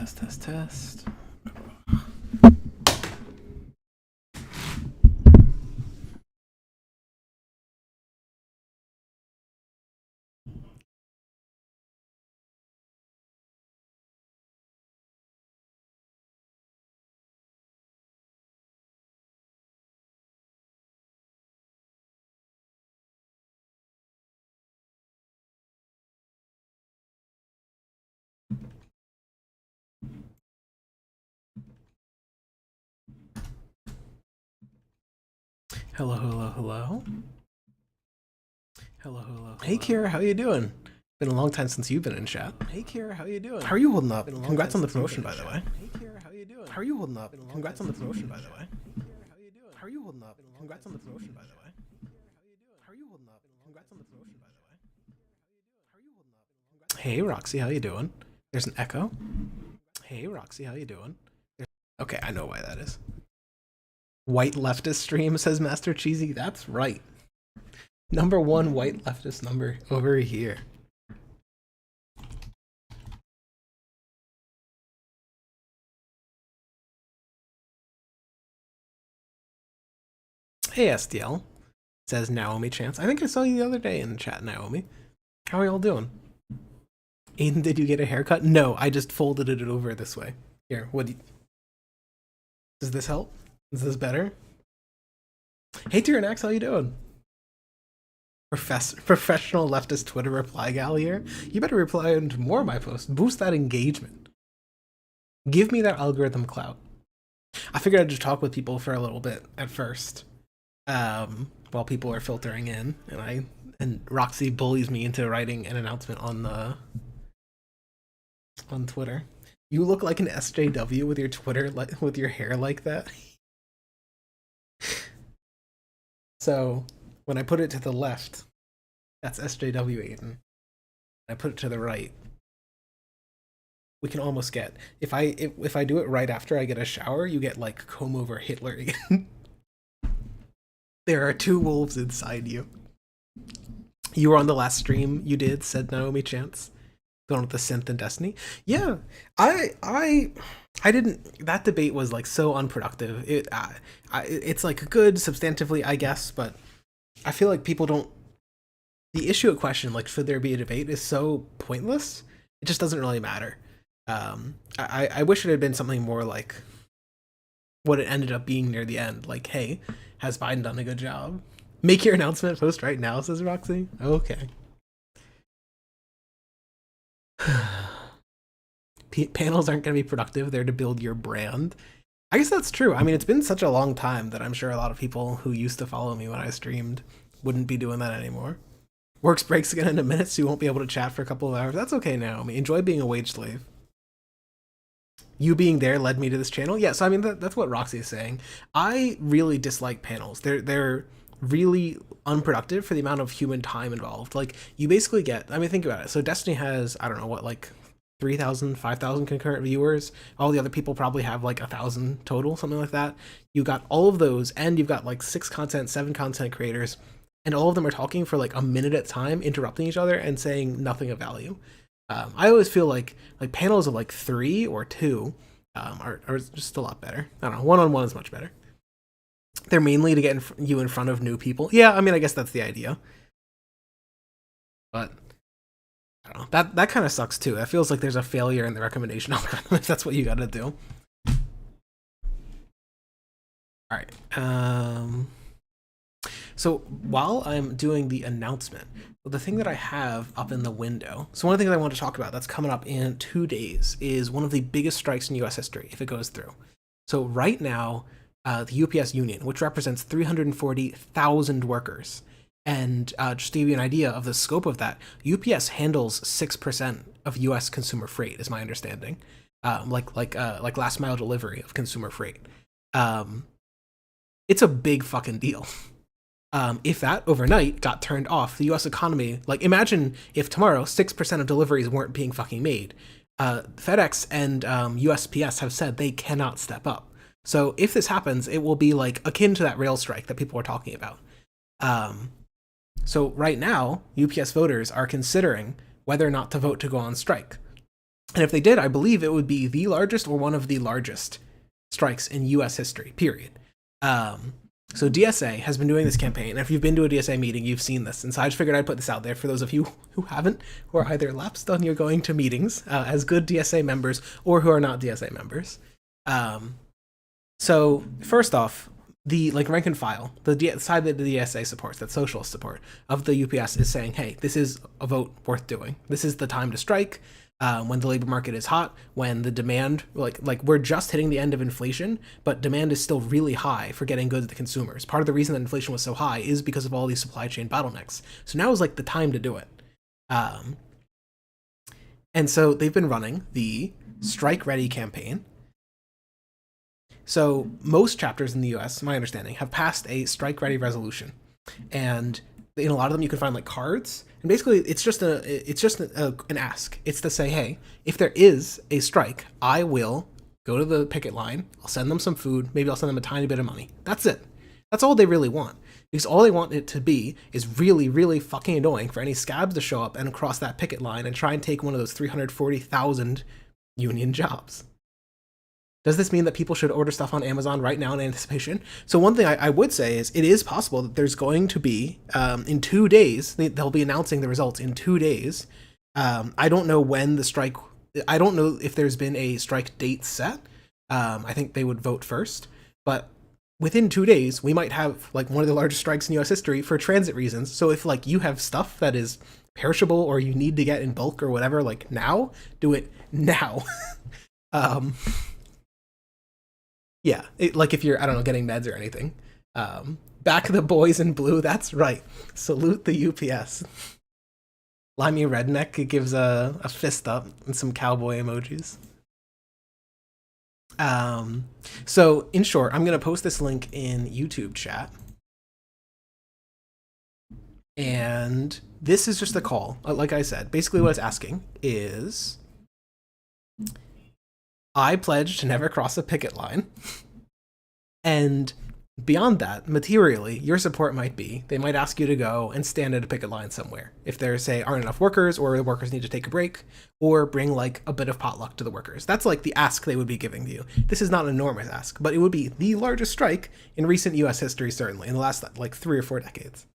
Test. Hello. Hey Kira, how you doing? Been a long time since you've been in chat. Hey Kira, how you doing? How are you holding up? Congrats on the promotion, by the way. Hey Kira, how you doing? How are you holding up? Congrats on the promotion, by the way. How are you holding up? Congrats on the promotion, by the way. How are you holding up? Congrats on the promotion, by the way. How are you holding up? Hey Roxy, how you doing? There's an echo. Hey Roxy, how you doing? Okay, I know why that is. White leftist stream, says Master Cheesy. That's right. Number one white leftist number over here. Hey SDL, says Naomi Chance. I think I saw you the other day in the chat, Naomi. How are y'all doing? Aiden, did you get a haircut? No, I just folded it over this way. Here, does this help? Is this better? Hey Tyrannax, how you doing? Professional leftist Twitter reply gal here. You better reply to more of my posts. Boost that engagement. Give me that algorithm clout. I figured I'd just talk with people for a little bit at first, while people are filtering in, and Roxy bullies me into writing an announcement on Twitter. You look like an SJW with your with your hair like that. So when I put it to the left, that's SJW Aiden. I put it to the right. We can almost get, if I do it right after I get a shower, you get like comb over Hitler again. There are two wolves inside you. You were on the last stream you did, said Naomi Chance. The one with the synth and Destiny. Yeah, I didn't. That debate was like so unproductive. It's like good substantively, I guess, but I feel like people don't. The issue at question, like should there be a debate, is so pointless. It just doesn't really matter. I wish it had been something more like what it ended up being near the end. Like, hey, has Biden done a good job? Make your announcement post right now, says Roxy. Okay. Panels aren't going to be productive. They're to build your brand. I guess that's true. I mean, it's been such a long time that I'm sure a lot of people who used to follow me when I streamed wouldn't be doing that anymore. Works breaks again in a minute, so you won't be able to chat for a couple of hours. That's okay, Naomi. Enjoy being a wage slave. You being there led me to this channel. Yeah, so I mean, that's what Roxy is saying. I really dislike panels. They're really unproductive for the amount of human time involved. Like, you basically get, I mean, think about it. So Destiny has, I don't know what, like 3,000, 5,000 concurrent viewers. All the other people probably have like 1,000 total, something like that. You got all of those, and you've got like 7 content creators, and all of them are talking for like a minute at a time, interrupting each other and saying nothing of value. I always feel like panels of like 3 or 2 are just a lot better. I don't know, one-on-one is much better. They're mainly to get you in front of new people. Yeah, I mean, I guess that's the idea. But I don't know. That kind of sucks too. That feels like there's a failure in the recommendation algorithm if that's what you gotta do. All right. So while I'm doing the announcement, the thing that I have up in the window, so one of the things I want to talk about that's coming up in 2 days is one of the biggest strikes in US history if it goes through. So right now, the UPS union, which represents 340,000 workers, and just to give you an idea of the scope of that, UPS handles 6% of US consumer freight, is my understanding. Like last mile delivery of consumer freight. It's a big fucking deal. If that overnight got turned off, the US economy, like imagine if tomorrow 6% of deliveries weren't being fucking made. FedEx and USPS have said they cannot step up. So if this happens, it will be like akin to that rail strike that people are talking about. So right now, UPS voters are considering whether or not to vote to go on strike. And if they did, I believe it would be the largest or one of the largest strikes in US history, period. So DSA has been doing this campaign, and if you've been to a DSA meeting, you've seen this. And so I just figured I'd put this out there for those of you who haven't, who are either lapsed on your going to meetings as good DSA members, or who are not DSA members. So first off, the rank and file, the side that the DSA supports, that socialist support of the UPS, is saying, hey, this is a vote worth doing. This is the time to strike. When the labor market is hot, when the demand, like we're just hitting the end of inflation, but demand is still really high for getting goods to consumers. Part of the reason that inflation was so high is because of all these supply chain bottlenecks. So now is like the time to do it. And so they've been running the Strike Ready campaign. So most chapters in the US, my understanding, have passed a Strike Ready resolution. And in a lot of them you can find like cards, and basically it's just an ask. It's to say, hey, if there is a strike, I will go to the picket line, I'll send them some food, maybe I'll send them a tiny bit of money. That's it. That's all they really want. Because all they want it to be is really, really fucking annoying for any scabs to show up and cross that picket line and try and take one of those 340,000 union jobs. Does this mean that people should order stuff on Amazon right now in anticipation? So one thing I would say is it is possible that there's going to be, in 2 days, they'll be announcing the results in 2 days. I don't know when the strike, I don't know if there's been a strike date set. I think they would vote first. But within 2 days, we might have like one of the largest strikes in US history for transit reasons. So if like you have stuff that is perishable or you need to get in bulk or whatever, like now, do it now. Yeah, like if you're, I don't know, getting meds or anything. Back the boys in blue, that's right. Salute the UPS. Limey Redneck gives a fist up and some cowboy emojis. So, in short, I'm going to post this link in YouTube chat. And this is just a call. Like I said, basically what it's asking is, I pledge to never cross a picket line. And beyond that, materially, your support might be, they might ask you to go and stand at a picket line somewhere. If there, say, aren't enough workers, or the workers need to take a break, or bring like a bit of potluck to the workers. That's like the ask they would be giving to you. This is not an enormous ask, but it would be the largest strike in recent US history, certainly, in the last like 3 or 4 decades.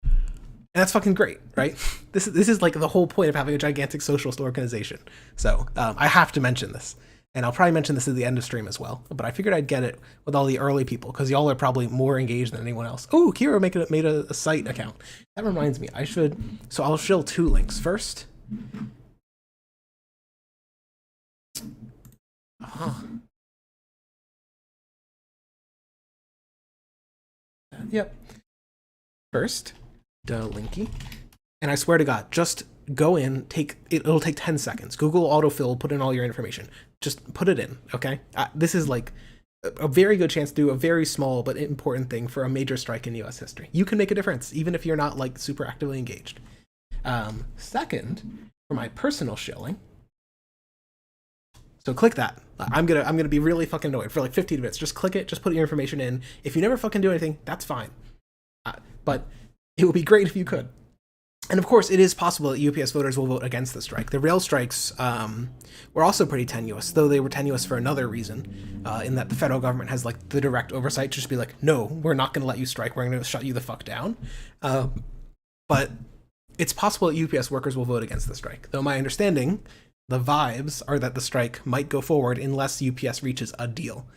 And that's fucking great, right? This is like the whole point of having a gigantic socialist organization. So I have to mention this. And I'll probably mention this at the end of stream as well. But I figured I'd get it with all the early people, because y'all are probably more engaged than anyone else. Oh, Kira made a site account. That reminds me, I should... So I'll shill 2 links. First... Yep. First, duh linky. And I swear to God, just go in, it'll take 10 seconds. Google autofill, put in all your information. Just put it in, okay? This is like a very good chance to do a very small but important thing for a major strike in US history. You can make a difference, even if you're not like super actively engaged. Second, for my personal shilling, so click that. I'm gonna be really fucking annoyed for like 15 minutes. Just click it, just put your information in. If you never fucking do anything, that's fine. But it would be great if you could. And of course, it is possible that UPS voters will vote against the strike. The rail strikes were also pretty tenuous, though they were tenuous for another reason, in that the federal government has like the direct oversight to just be like, no, we're not going to let you strike. We're going to shut you the fuck down. But it's possible that UPS workers will vote against the strike, though my understanding, the vibes are that the strike might go forward unless UPS reaches a deal.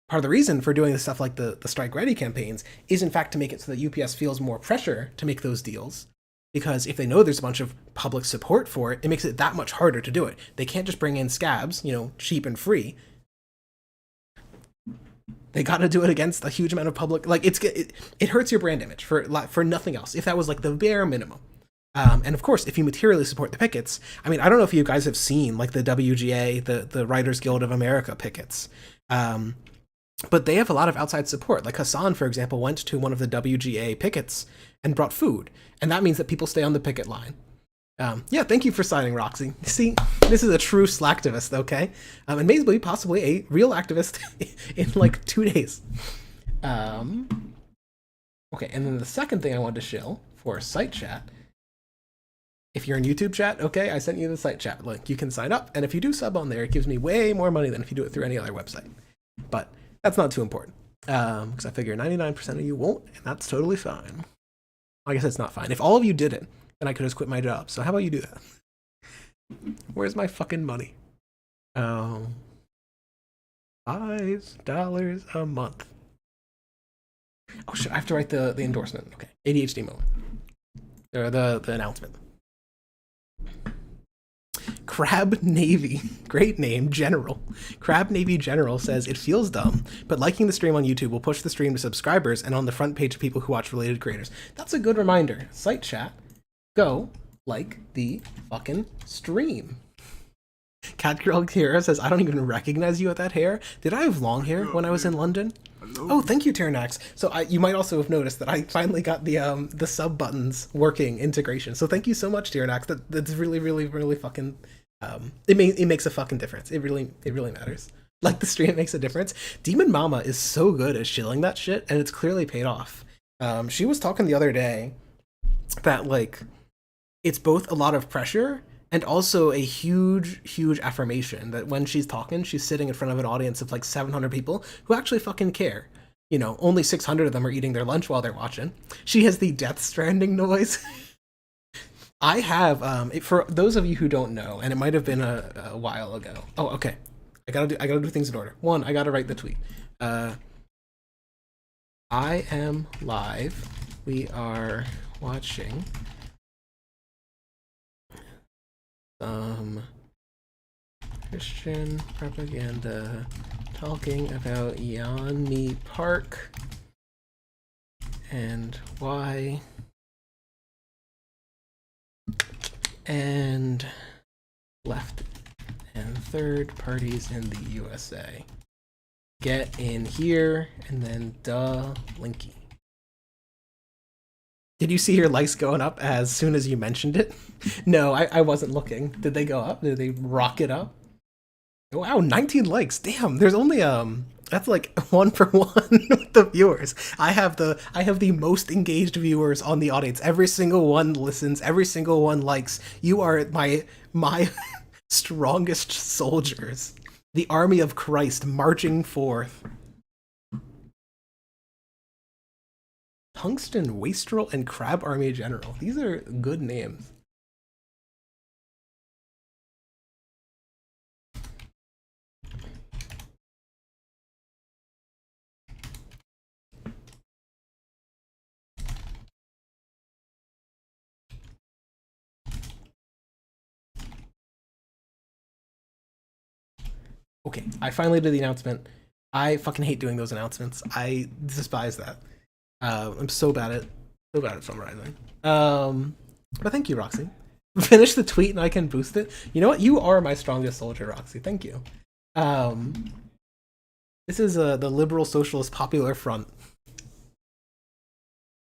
Part of the reason for doing the stuff like the Strike Ready campaigns is, in fact, to make it so that UPS feels more pressure to make those deals. Because if they know there's a bunch of public support for it, it makes it that much harder to do it. They can't just bring in scabs, cheap and free. They got to do it against a huge amount of public... Like, it hurts your brand image for nothing else, if that was like the bare minimum. And of course, if you materially support the pickets, I mean, I don't know if you guys have seen like the WGA, the Writers Guild of America pickets. But they have a lot of outside support. Like Hassan, for example, went to one of the WGA pickets and brought food. And that means that people stay on the picket line. Yeah, thank you for signing, Roxy. See, this is a true Slacktivist, okay? And maybe possibly a real activist in like 2 days. Okay, and then the second thing I wanted to shill for site chat If you're in YouTube chat, okay, I sent you the site chat link. You can sign up, and if you do sub on there, it gives me way more money than if you do it through any other website. But that's not too important, because I figure 99% of you won't, and that's totally fine. I guess it's not fine. If all of you did it, then I could just quit my job. So how about you do that? Where's my fucking money? $5 a month. Oh shit, I have to write the endorsement. Okay, ADHD moment. Or the announcement. Crab Navy, great name, General. Crab Navy General says, it feels dumb, but liking the stream on YouTube will push the stream to subscribers and on the front page of people who watch related creators. That's a good reminder. Site chat, go like the fucking stream. Catgirl Kira says, I don't even recognize you with that hair. Did I have long hair when I was in London? Hello. Oh, thank you, Ternax. So you might also have noticed that I finally got the sub buttons working integration. So thank you so much, Ternax. That's really, really, really fucking it makes a fucking difference. It really matters. Like the stream makes a difference. Demon Mama is so good at shilling that shit, and it's clearly paid off. She was talking the other day that like it's both a lot of pressure and also a huge affirmation that when she's talking, she's sitting in front of an audience of like 700 people who actually fucking care. You know, only 600 of them are eating their lunch while they're watching. She has the Death Stranding noise. I have, for those of you who don't know, and it might have been a while ago. Oh, okay. I gotta do things in order. One, I gotta write the tweet. I am live. We are watching Christian propaganda talking about Yeonmi Park and why and left and third parties in the USA. Get in here and then linky. Did you see your likes going up as soon as you mentioned it? No, I wasn't looking. Did they go up? Did they rocket up? Wow, 19 likes. Damn, there's only that's like 1 for 1 with the viewers. I have the most engaged viewers on the audience. Every single one listens, every single one likes. You are my strongest soldiers. The army of Christ marching forth. Tungsten Wastrel and Crab Army General. These are good names. Okay, I finally did the announcement. I fucking hate doing those announcements. I despise that. I'm so bad at summarizing. But thank you, Roxy. Finish the tweet and I can boost it. You know what? You are my strongest soldier, Roxy. Thank you. This is the Liberal Socialist Popular Front.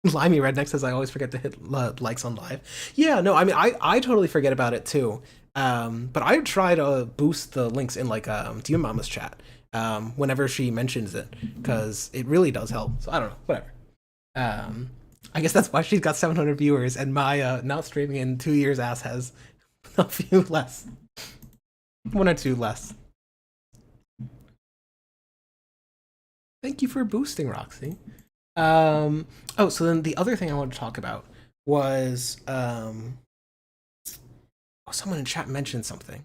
Limey Redneck says I always forget to hit likes on live. Yeah, no, I mean I totally forget about it too. But I try to boost the links in like Dear Mama's chat whenever she mentions it, because it really does help. So I don't know, whatever. I guess that's why she's got 700 viewers and my not streaming in 2 years ass has a few less. 1 or 2 less. Thank you for boosting, Roxy. Oh, so then the other thing I wanted to talk about was someone in chat mentioned something.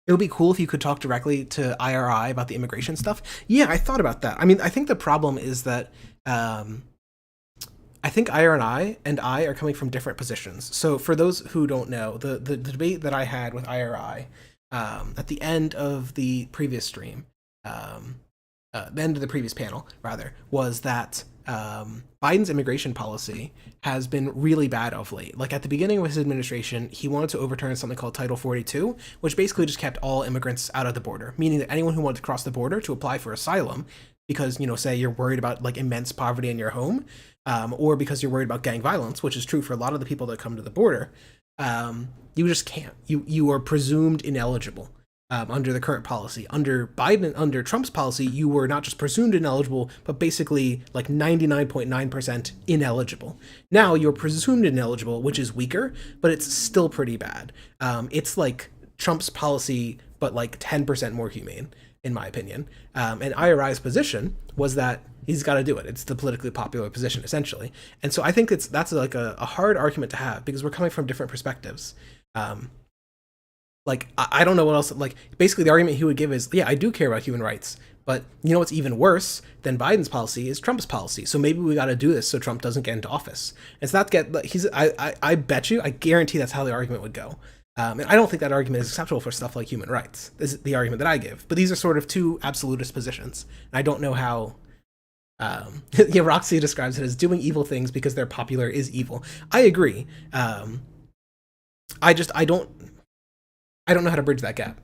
It would be cool if you could talk directly to IRI about the immigration stuff. Yeah, I thought about that. I mean, I think the problem is that I think IRI and I are coming from different positions. So for those who don't know, the debate that I had with IRI at the end of the previous stream, the end of the previous panel, rather, was that Biden's immigration policy has been really bad of late. Like at the beginning of his administration, he wanted to overturn something called Title 42, which basically just kept all immigrants out of the border, meaning that anyone who wanted to cross the border to apply for asylum, because, you know, say you're worried about like immense poverty in your home, or because you're worried about gang violence, which is true for a lot of the people that come to the border, you just can't. You are presumed ineligible. under the current policy. Under Trump's policy, you were not just presumed ineligible, but basically like 99.9% ineligible. Now you're presumed ineligible, which is weaker, but it's still pretty bad. It's like Trump's policy, but like 10% more humane, in my opinion. And IRI's position was that he's got to do it. It's the politically popular position, essentially. And so I think that's like a hard argument to have, because we're coming from different perspectives. Like, I don't know what else, like, basically the argument he would give is, yeah, I do care about human rights, but you know what's even worse than Biden's policy is Trump's policy. So maybe we got to do this so Trump doesn't get into office. It's not I bet you, I guarantee that's how the argument would go. And I don't think that argument is acceptable for stuff like human rights. This is the argument that I give. But these are sort of two absolutist positions. And I don't know how... yeah, Roxy describes it as doing evil things because they're popular is evil. I agree. I don't know how to bridge that gap.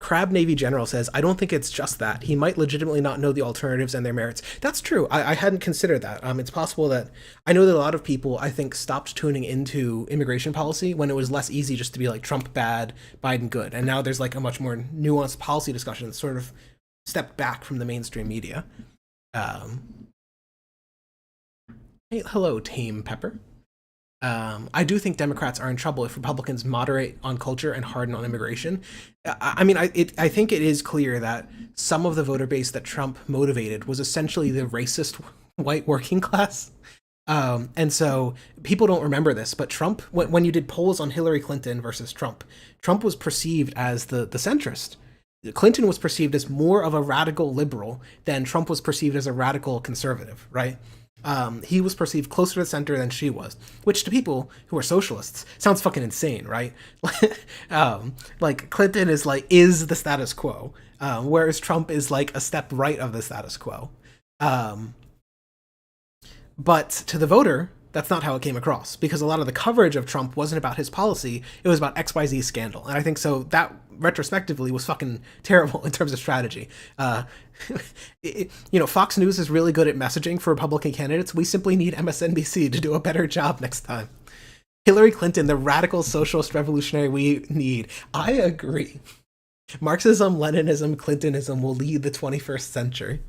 Crab Navy General says, I don't think it's just that. He might legitimately not know the alternatives and their merits. That's true. I hadn't considered that. It's possible that... I know that a lot of people, I think, stopped tuning into immigration policy when it was less easy just to be like, Trump bad, Biden good. And now there's like a much more nuanced policy discussion that sort of stepped back from the mainstream media. Hey, hello, Tame Pepper. I do think Democrats are in trouble if Republicans moderate on culture and harden on immigration. I mean, I think it is clear that some of the voter base that Trump motivated was essentially the racist white working class. And so people don't remember this, but Trump, when you did polls on Hillary Clinton versus Trump was perceived as the centrist. Clinton was perceived as more of a radical liberal than Trump was perceived as a radical conservative, right? He was perceived closer to the center than she was, which to people who are socialists sounds fucking insane, right? Like Clinton is the status quo, whereas Trump is like a step right of the status quo. But to the voter, that's not how it came across, because a lot of the coverage of Trump wasn't about his policy, it was about XYZ scandal. And I think so that retrospectively was fucking terrible in terms of strategy. Fox News is really good at messaging for Republican candidates. We simply need MSNBC to do a better job next time. Hillary Clinton, the radical socialist revolutionary we need. I agree. Marxism, Leninism, Clintonism will lead the 21st century.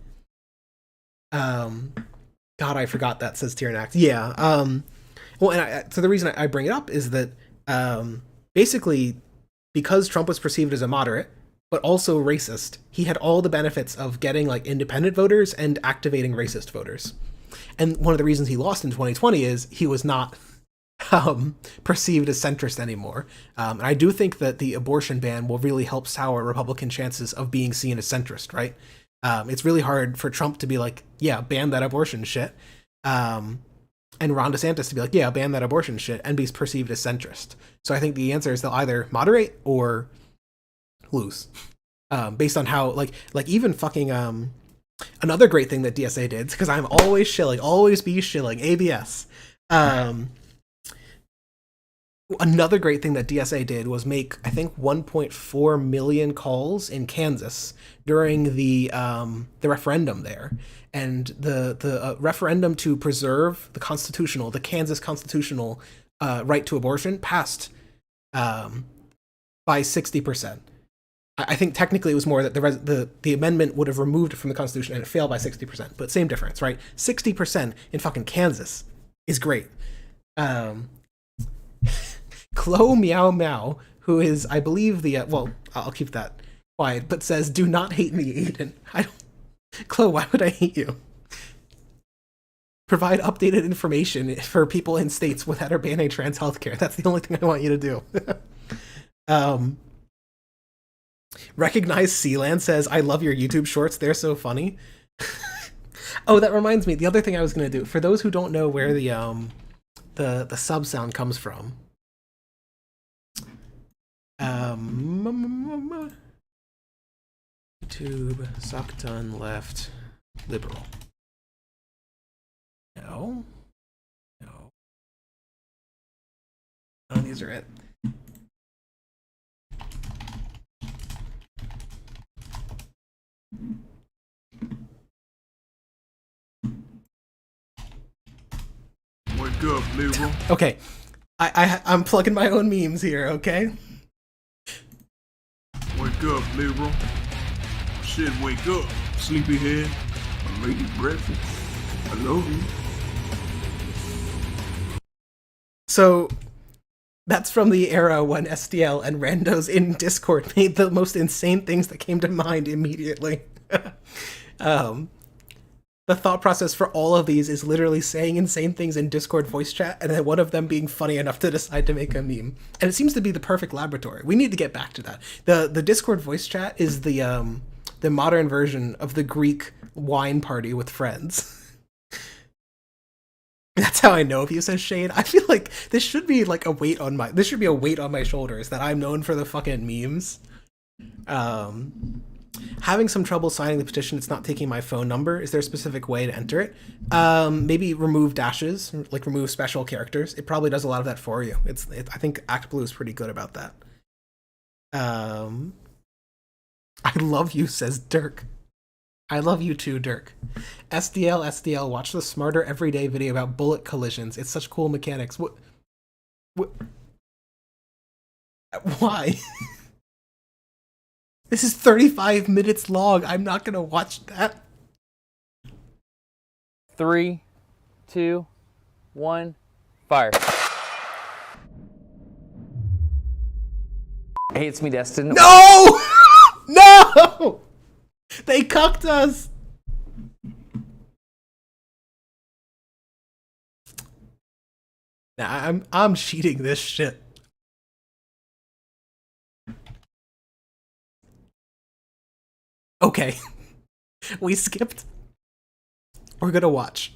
God, I forgot that, says Tyrannax. Yeah. Well, and so the reason I bring it up is that basically, because Trump was perceived as a moderate, but also racist, he had all the benefits of getting like independent voters and activating racist voters. And one of the reasons he lost in 2020 is he was not perceived as centrist anymore. And I do think that the abortion ban will really help sour Republican chances of being seen as centrist, right? It's really hard for Trump to be like, yeah, ban that abortion shit. And Ron DeSantis to be like, yeah, ban that abortion shit, and be perceived as centrist. So I think the answer is they'll either moderate or lose. Based on how, like even fucking, another great thing that DSA did, because I'm always shilling, always be shilling, ABS. Another great thing that DSA did was make, I think, 1.4 million calls in Kansas during the referendum there. And the referendum to preserve the Kansas constitutional right to abortion passed by 60%. I think technically it was more that the amendment would have removed it from the Constitution and it failed by 60%, but same difference, right? 60% in fucking Kansas is great. Chloe Meow Meow, who is, I believe, well, I'll keep that quiet, but says, do not hate me, Aiden. Chloe, why would I hate you? Provide updated information for people in states that are banning trans healthcare. That's the only thing I want you to do. Recognize Sealand says, I love your YouTube shorts. They're so funny. Oh, that reminds me. The other thing I was going to do, for those who don't know where the sub sound comes from, YouTube, Suckdone, left, liberal. No. Oh, these are it. Wake up, liberal. Okay, I'm plugging my own memes here, okay? up, liberal. Shit, wake up, sleepyhead. I made you breakfast. I love you. So that's from the era when SDL and randos in Discord made the most insane things that came to mind immediately. The thought process for all of these is literally saying insane things in Discord voice chat and then one of them being funny enough to decide to make a meme. And it seems to be the perfect laboratory. We need to get back to that. The Discord voice chat is the modern version of the Greek wine party with friends. That's how I know if you, says Shade. I feel like this should be like a weight on my shoulders that I'm known for the fucking memes. Having some trouble signing the petition. It's not taking my phone number. Is there a specific way to enter it? Maybe remove dashes, like remove special characters. It probably does a lot of that for you. I think ActBlue is pretty good about that. I love you, says Dirk. I love you too, Dirk. SDL, watch the Smarter Everyday video about bullet collisions. It's such cool mechanics. What? Why? This is 35 minutes long. I'm not gonna watch that. 3, 2, 1, fire. Hey, it's me, Destin. No! No! They cucked us! Nah, I'm cheating this shit. Okay. We skipped. We're gonna watch.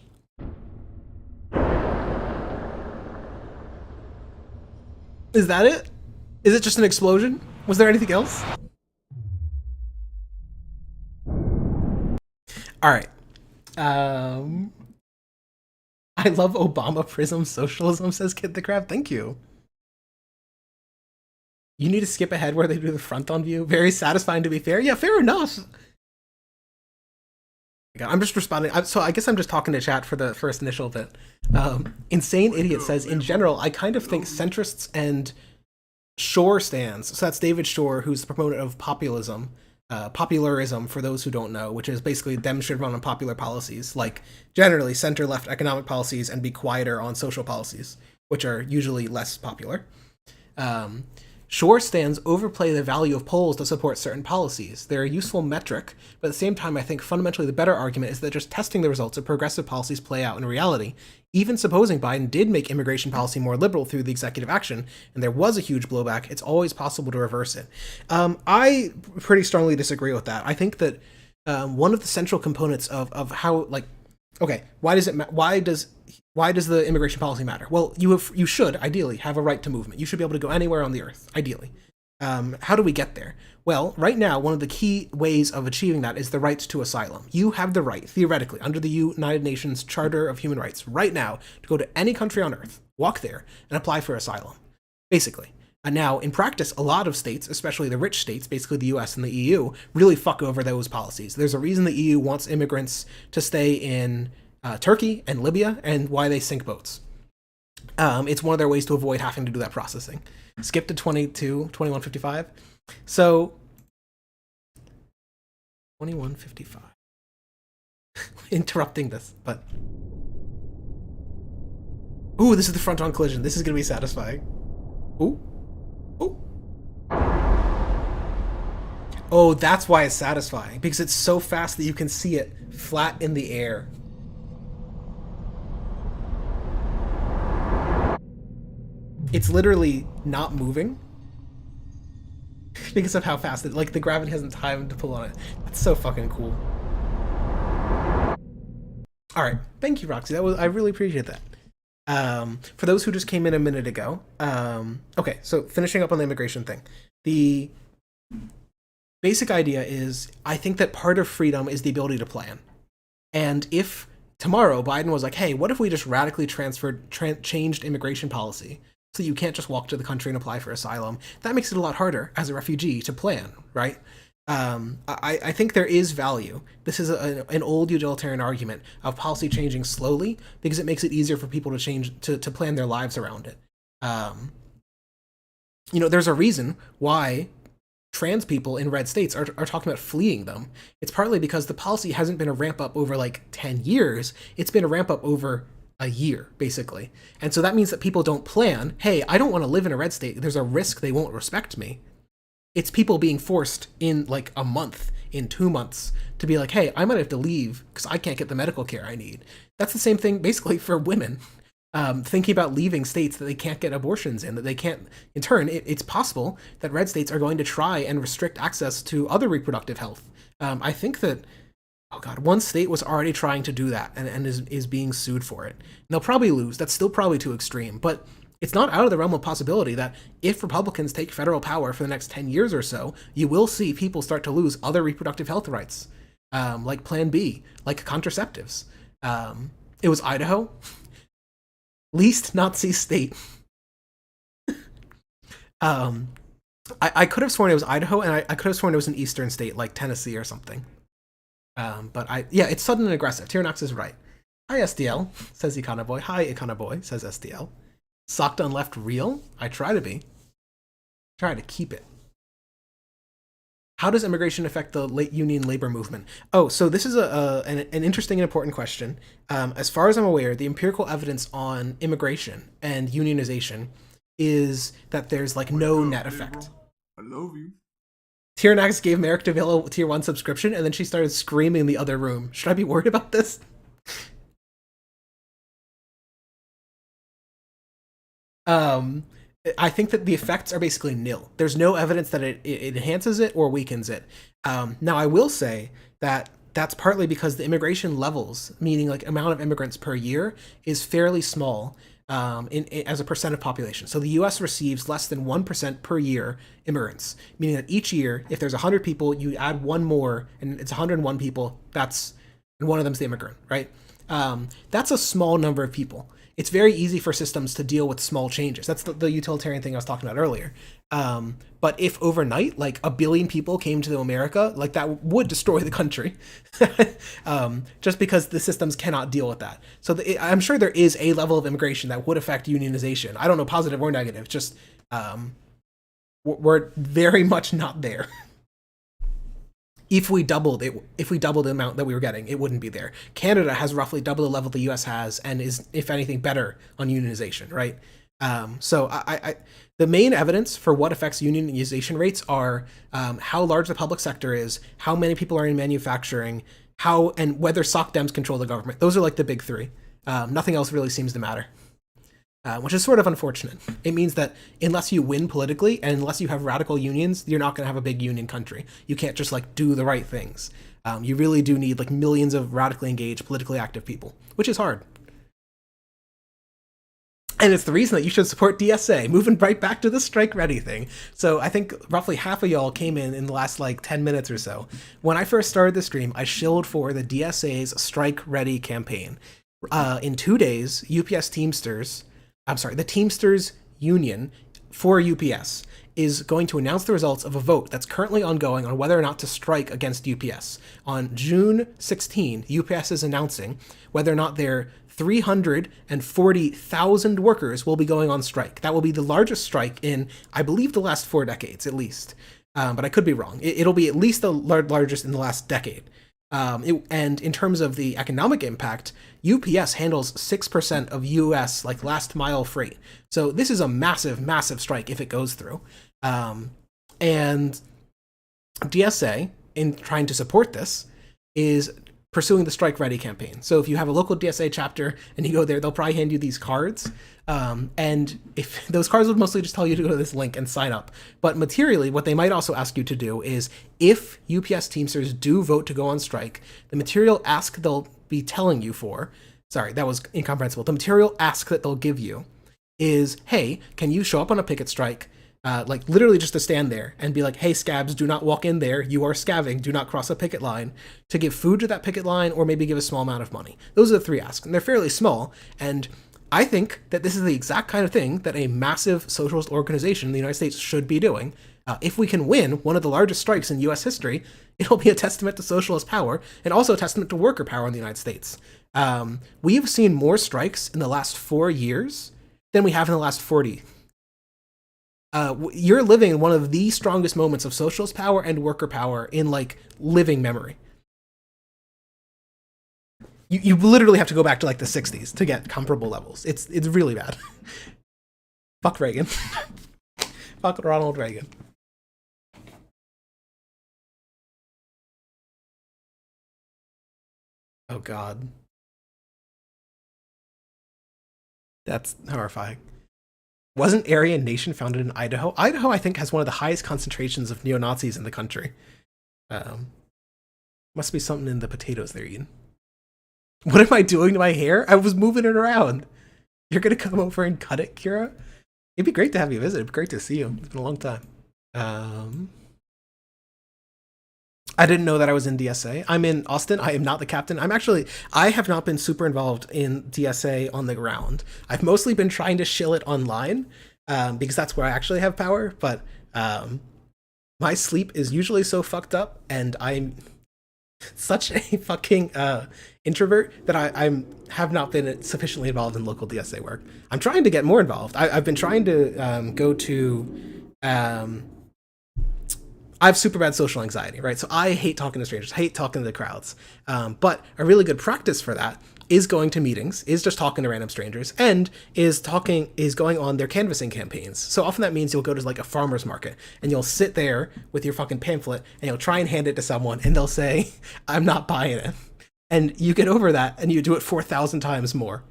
Is that it? Is it just an explosion? Was there anything else? Alright. I love Obama Prism Socialism, says Kid the Crab. Thank you. You need to skip ahead where they do the front-on view. Very satisfying, to be fair. Yeah, fair enough. I'm just responding. So I guess I'm just talking to chat for the first initial bit. Insane Idiot says, in general, I kind of think centrists and Shore stands. So that's David Shore, who's the proponent of populism. Popularism, for those who don't know, which is basically them should run on popular policies, like generally center-left economic policies and be quieter on social policies, which are usually less popular. Shore stands overplay the value of polls to support certain policies. They're a useful metric, but at the same time, I think fundamentally the better argument is that just testing the results of progressive policies play out in reality. Even supposing Biden did make immigration policy more liberal through the executive action, and there was a huge blowback, it's always possible to reverse it. I pretty strongly disagree with that. I think that one of the central components of how, like, okay, why does the immigration policy matter? Well, you should ideally have a right to movement. You should be able to go anywhere on the earth, ideally. How do we get there? Well, right now, one of the key ways of achieving that is the right to asylum. You have the right, theoretically, under the United Nations Charter of Human Rights, right now, to go to any country on earth, walk there, and apply for asylum, basically. And now, in practice, a lot of states, especially the rich states, basically the US and the EU, really fuck over those policies. There's a reason the EU wants immigrants to stay in Turkey and Libya, and why they sink boats. It's one of their ways to avoid having to do that processing. Skip to 2155. So 2155. Interrupting this, but ooh, this is the front-on collision. This is gonna be satisfying. Ooh. Ooh. Oh, that's why it's satisfying, because it's so fast that you can see it flat in the air. It's literally not moving because of how fast it, like, the gravity hasn't time to pull on it. That's so fucking cool. All right, thank you, Roxy. I really appreciate that. For those who just came in a minute ago, okay, so finishing up on the immigration thing, the basic idea is, I think that part of freedom is the ability to plan. And if tomorrow Biden was like, hey, what if we just radically changed immigration policy so you can't just walk to the country and apply for asylum, that makes it a lot harder as a refugee to plan, right? I think there is value. This is an old utilitarian argument of policy changing slowly because it makes it easier for people to change, to plan their lives around it. There's a reason why trans people in red states are talking about fleeing them. It's partly because the policy hasn't been a ramp up over like 10 years. It's been a ramp up over a year, basically. And so that means that people don't plan, hey, I don't want to live in a red state. There's a risk they won't respect me. It's people being forced in like a month, in 2 months, to be like, hey, I might have to leave because I can't get the medical care I need. That's the same thing basically for women. Thinking about leaving states that they can't get abortions in, that they can't, in turn, it's possible that red states are going to try and restrict access to other reproductive health. I think that, oh God, one state was already trying to do that and is being sued for it. And they'll probably lose. That's still probably too extreme, but it's not out of the realm of possibility that if Republicans take federal power for the next 10 years or so, you will see people start to lose other reproductive health rights, like Plan B, like contraceptives. It was Idaho. Least Nazi state. I could have sworn it was Idaho, and I could have sworn it was an eastern state like Tennessee or something. But it's sudden and aggressive. Tyrannox is right. Hi SDL, says Econoboy. Hi Econoboy, says SDL. Socked on left real? I try to be. Try to keep it. How does immigration affect the late union labor movement? Oh, so this is an interesting and important question. As far as I'm aware, the empirical evidence on immigration and unionization is that there's like no net effect. I love you. Tyrannax gave Merrick DeVille a tier 1 subscription, and then she started screaming in the other room. Should I be worried about this? I think that the effects are basically nil. There's no evidence that it enhances it or weakens it. Now, I will say that that's partly because the immigration levels, meaning like amount of immigrants per year, is fairly small as a percent of population. So the U.S. receives less than 1% per year immigrants, meaning that each year, if there's 100 people, you add one more, and it's 101 people, and one of them's the immigrant, right? That's a small number of people. It's very easy for systems to deal with small changes. That's the utilitarian thing I was talking about earlier. But if overnight, like 1 billion people came to America, like that would destroy the country, just because the systems cannot deal with that. So I'm sure there is a level of immigration that would affect unionization. I don't know, positive or negative. Just we're very much not there. If we doubled the amount that we were getting, it wouldn't be there. Canada has roughly double the level the U.S. has, and is, if anything, better on unionization, right? So the main evidence for what affects unionization rates are how large the public sector is, how many people are in manufacturing, and whether SOC Dems control the government. Those are like the big three. Nothing else really seems to matter. Which is sort of unfortunate. It means that unless you win politically and unless you have radical unions, you're not going to have a big union country. You can't just like do the right things. You really do need like millions of radically engaged, politically active people, which is hard. And it's the reason that you should support DSA, moving right back to the strike ready thing. So I think roughly half of y'all came in the last like 10 minutes or so. When I first started the stream, I shilled for the DSA's strike ready campaign. In 2 days, the Teamsters Union for UPS is going to announce the results of a vote that's currently ongoing on whether or not to strike against UPS. On June 16, UPS is announcing whether or not their 340,000 workers will be going on strike. That will be the largest strike in, I believe, the last 4 decades, at least. But I could be wrong. It'll be at least the largest in the last decade. And in terms of the economic impact, UPS handles 6% of US like last mile freight. So this is a massive, massive strike if it goes through. And DSA, in trying to support this, is pursuing the Strike Ready campaign. So if you have a local DSA chapter and you go there, they'll probably hand you these cards. And if those cards would mostly just tell you to go to this link and sign up. But materially, what they might also ask you to do is, if UPS Teamsters do vote to go on strike, the material ask they'll be telling you for, sorry, that was incomprehensible. The material ask that they'll give you is, hey, can you show up on a picket strike? Like literally just to stand there and be like, hey, scabs, do not walk in there. You are scavving. Do not cross a picket line. To give food to that picket line, or maybe give a small amount of money. Those are the 3 asks, and they're fairly small. And I think that this is the exact kind of thing that a massive socialist organization in the United States should be doing. If we can win one of the largest strikes in U.S. history, it'll be a testament to socialist power and also a testament to worker power in the United States. We have seen more strikes in the last 4 years than we have in the last 40. you're living in one of the strongest moments of socialist power and worker power in like living memory. You literally have to go back to like the 60s to get comparable levels. It's really bad. Fuck Reagan. Fuck Ronald Reagan. Oh God. That's horrifying. Wasn't Aryan Nation founded in Idaho? Idaho, I think, has one of the highest concentrations of neo-Nazis in the country. Must be something in the potatoes they're eating. What am I doing to my hair? I was moving it around. You're gonna come over and cut it, Kira? It'd be great to have you visit. It'd be great to see you. It's been a long time. I didn't know that I was in DSA. I'm in Austin. I am not the captain. I have not been super involved in DSA on the ground. I've mostly been trying to shill it online because that's where I actually have power. But my sleep is usually so fucked up, and I'm such a fucking introvert that I have not been sufficiently involved in local DSA work. I'm trying to get more involved. I've been trying to go to... I have super bad social anxiety, right? So I hate talking to strangers, hate talking to the crowds. But a really good practice for that is going to meetings, is just talking to random strangers, and is going on their canvassing campaigns. So often that means you'll go to like a farmer's market and you'll sit there with your fucking pamphlet and you'll try and hand it to someone and they'll say, I'm not buying it. And you get over that and you do it 4,000 times more.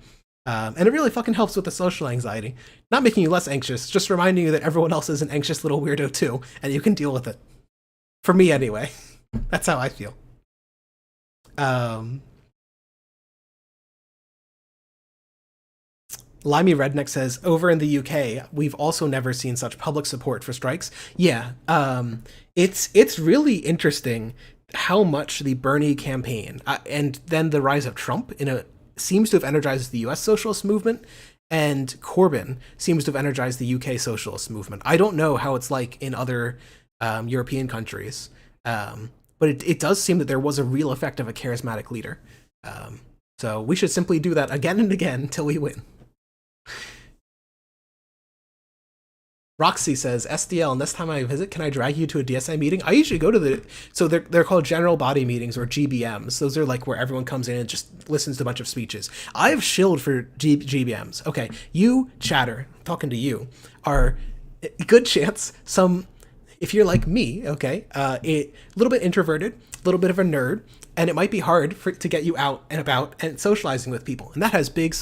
And it really fucking helps with the social anxiety. Not making you less anxious, just reminding you that everyone else is an anxious little weirdo too, and you can deal with it. For me, anyway. That's how I feel. Limey Redneck says, over in the UK, we've also never seen such public support for strikes. Yeah, it's really interesting how much the Bernie campaign and then the rise of Trump seems to have energized the US socialist movement, and Corbyn seems to have energized the UK socialist movement. I don't know how it's like in other European countries, but it does seem that there was a real effect of a charismatic leader. So we should simply do that again and again until we win. Roxy says, SDL, next time I visit, can I drag you to a DSI meeting? I usually go to they're called general body meetings, or GBMs. Those are like where everyone comes in and just listens to a bunch of speeches. I've shilled for GBMs. Okay, you, chatter, talking to you, are a good chance if you're like me, okay, a little bit introverted, a little bit of a nerd, and it might be hard to get you out and about and socializing with people. And that has big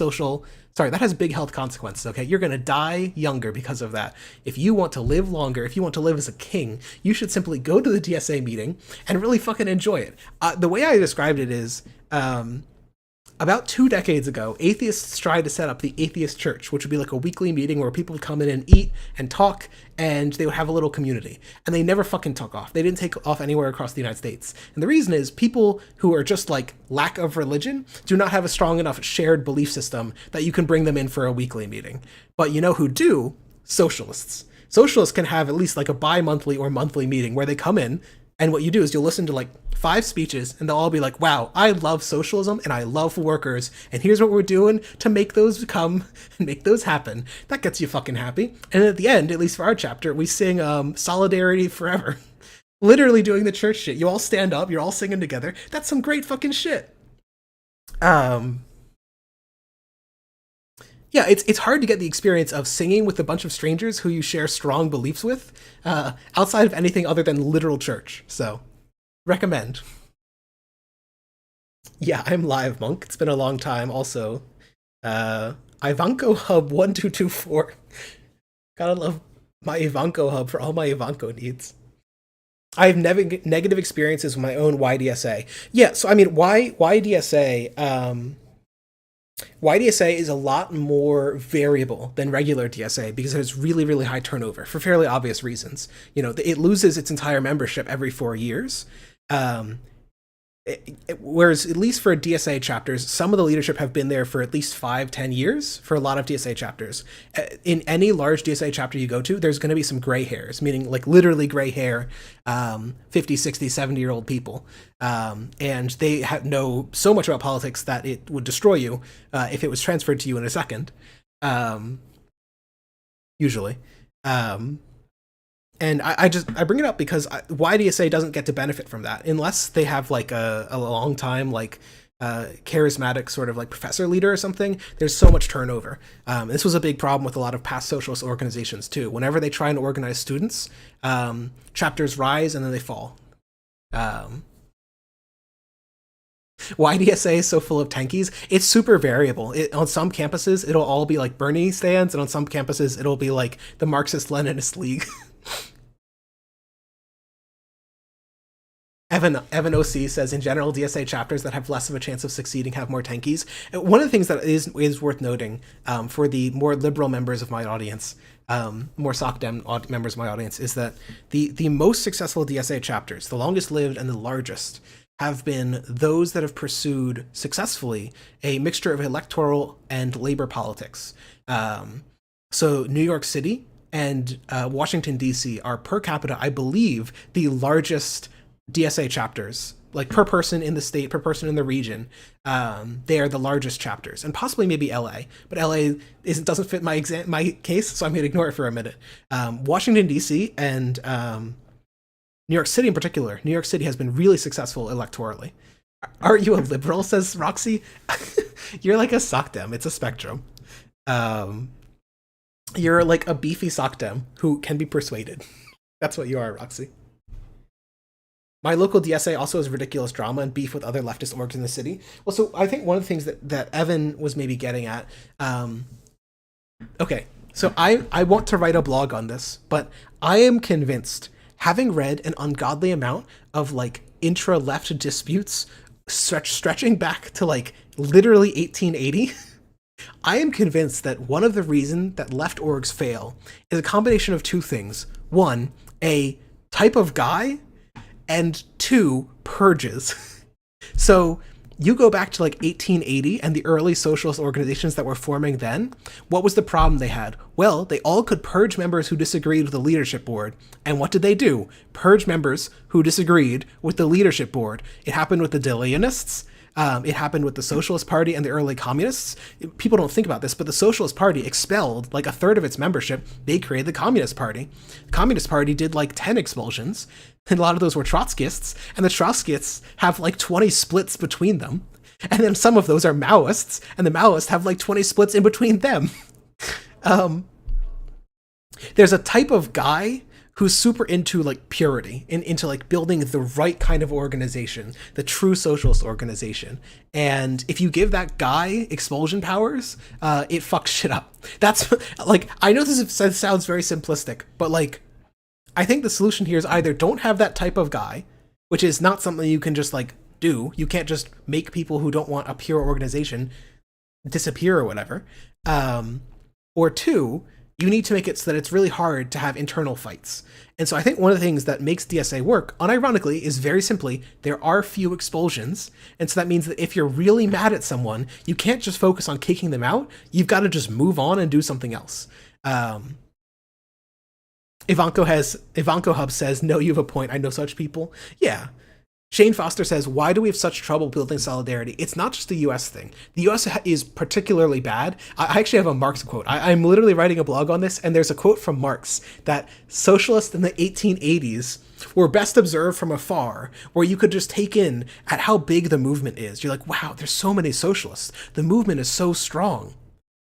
health consequences, okay? You're gonna die younger because of that. If you want to live longer, if you want to live as a king, you should simply go to the DSA meeting and really fucking enjoy it. The way I described it is, about 2 decades ago, atheists tried to set up the Atheist Church, which would be like a weekly meeting where people would come in and eat and talk, and they would have a little community. And they never fucking took off. They didn't take off anywhere across the United States. And the reason is people who are just like lack of religion do not have a strong enough shared belief system that you can bring them in for a weekly meeting. But you know who do? Socialists. Socialists can have at least like a bi-monthly or monthly meeting where they come in, and what you do is you'll listen to like 5 speeches, and they'll all be like, wow, I love socialism and I love workers, and here's what we're doing to make those come and make those happen. That gets you fucking happy. And at the end, at least for our chapter, we sing Solidarity Forever. Literally doing the church shit. You all stand up, you're all singing together. That's some great fucking shit. Yeah, it's hard to get the experience of singing with a bunch of strangers who you share strong beliefs with outside of anything other than literal church. So, recommend. Yeah, I'm live, Monk. It's been a long time. Also, Ivanko Hub 1224. Gotta love my Ivanko Hub for all my Ivanko needs. I have negative experiences with my own YDSA. Yeah, so I mean, YDSA... YDSA is a lot more variable than regular DSA because it has really, really high turnover for fairly obvious reasons. You know, it loses its entire membership every 4 years. Whereas at least for DSA chapters, some of the leadership have been there for at least 5-10 years for a lot of DSA chapters. In any large DSA chapter you go to, there's going to be some gray hairs, meaning like literally gray hair, 50, 60, 70-year-old people. And they know so much about politics that it would destroy you if it was transferred to you in a second, usually. And I bring it up because YDSA doesn't get to benefit from that unless they have like a long time like charismatic sort of like professor leader or something. There's so much turnover. This was a big problem with a lot of past socialist organizations too. Whenever they try and organize students, chapters rise and then they fall. YDSA is so full of tankies. It's super variable. On some campuses, it'll all be like Bernie stands, and on some campuses, it'll be like the Marxist-Leninist League. Evan OC says, in general, DSA chapters that have less of a chance of succeeding have more tankies. One of the things that is worth noting for the more liberal members of my audience, more SocDem members of my audience, is that the most successful DSA chapters, the longest lived and the largest, have been those that have pursued successfully a mixture of electoral and labor politics. So New York City and Washington, D.C. are per capita, I believe, the largest DSA chapters, like per person in the state, per person in the region. They are the largest chapters, and possibly maybe LA, but LA doesn't fit my case, so I'm going to ignore it for a minute. Washington, D.C. and New York City in particular. New York City has been really successful electorally. Aren't you a liberal, says Roxy? You're like a SocDem. It's a spectrum. You're like a beefy SocDem who can be persuaded. That's what you are, Roxy. My local DSA also has ridiculous drama and beef with other leftist orgs in the city. Well, so I think one of the things that Evan was maybe getting at, okay, so I want to write a blog on this, but I am convinced, having read an ungodly amount of like intra-left disputes stretching back to like literally 1880, I am convinced that one of the reasons that left orgs fail is a combination of two things. One, a type of guy, and two, purges. So you go back to like 1880 and the early socialist organizations that were forming then. What was the problem they had? Well, they all could purge members who disagreed with the leadership board. And what did they do? Purge members who disagreed with the leadership board. It happened with the De Leonists. It happened with the Socialist Party and the early communists. People don't think about this, but the Socialist Party expelled like a third of its membership. They created the Communist Party. The Communist Party did like 10 expulsions, and a lot of those were Trotskyists, and the Trotskyists have like 20 splits between them. And then some of those are Maoists, and the Maoists have like 20 splits in between them. There's a type of guy who's super into like purity and into like building the right kind of organization, the true socialist organization. And if you give that guy expulsion powers, it fucks shit up. That's like, I know this sounds very simplistic, but like, I think the solution here is either don't have that type of guy, which is not something you can just like do. You can't just make people who don't want a pure organization disappear or whatever. Or two, you need to make it so that it's really hard to have internal fights. And so I think one of the things that makes DSA work, unironically, is very simply, there are few expulsions. And so that means that if you're really mad at someone, you can't just focus on kicking them out. You've got to just move on and do something else. Ivanko Hub says, no, you have a point. I know such people. Yeah. Shane Foster says, why do we have such trouble building solidarity? It's not just a US thing. The US is particularly bad. I actually have a Marx quote. I'm literally writing a blog on this, and there's a quote from Marx that socialists in the 1880s were best observed from afar, where you could just take in at how big the movement is. You're like, wow, there's so many socialists. The movement is so strong.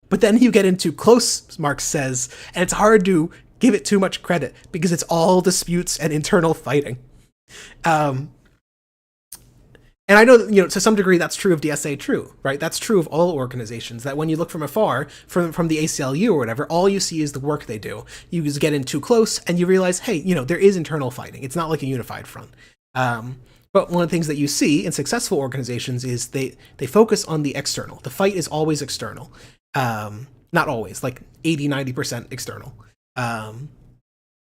But then you get into close, Marx says, and it's hard to give it too much credit because it's all disputes and internal fighting. And I know that, to some degree that's true of DSA, true, right? That's true of all organizations, that when you look from afar, from the ACLU or whatever, all you see is the work they do. You just get in too close and you realize, hey, there is internal fighting. It's not like a unified front. But one of the things that you see in successful organizations is they focus on the external. The fight is always external. Not always, like 80-90% external.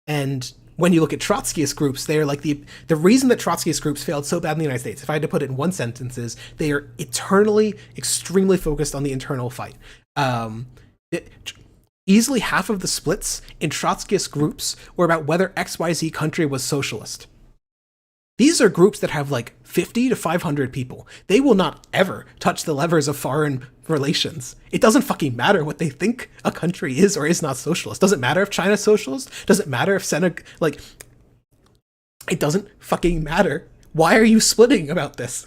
And when you look at Trotskyist groups, they're like the reason that Trotskyist groups failed so bad in the United States, if I had to put it in one sentence, is they are eternally, extremely focused on the internal fight. Easily half of the splits in Trotskyist groups were about whether XYZ country was socialist. These are groups that have like 50 to 500 people. They will not ever touch the levers of foreign relations. It doesn't fucking matter what they think a country is or is not socialist. Doesn't matter if China's socialist. Doesn't matter if Senegal, like, it doesn't fucking matter. Why are you splitting about this?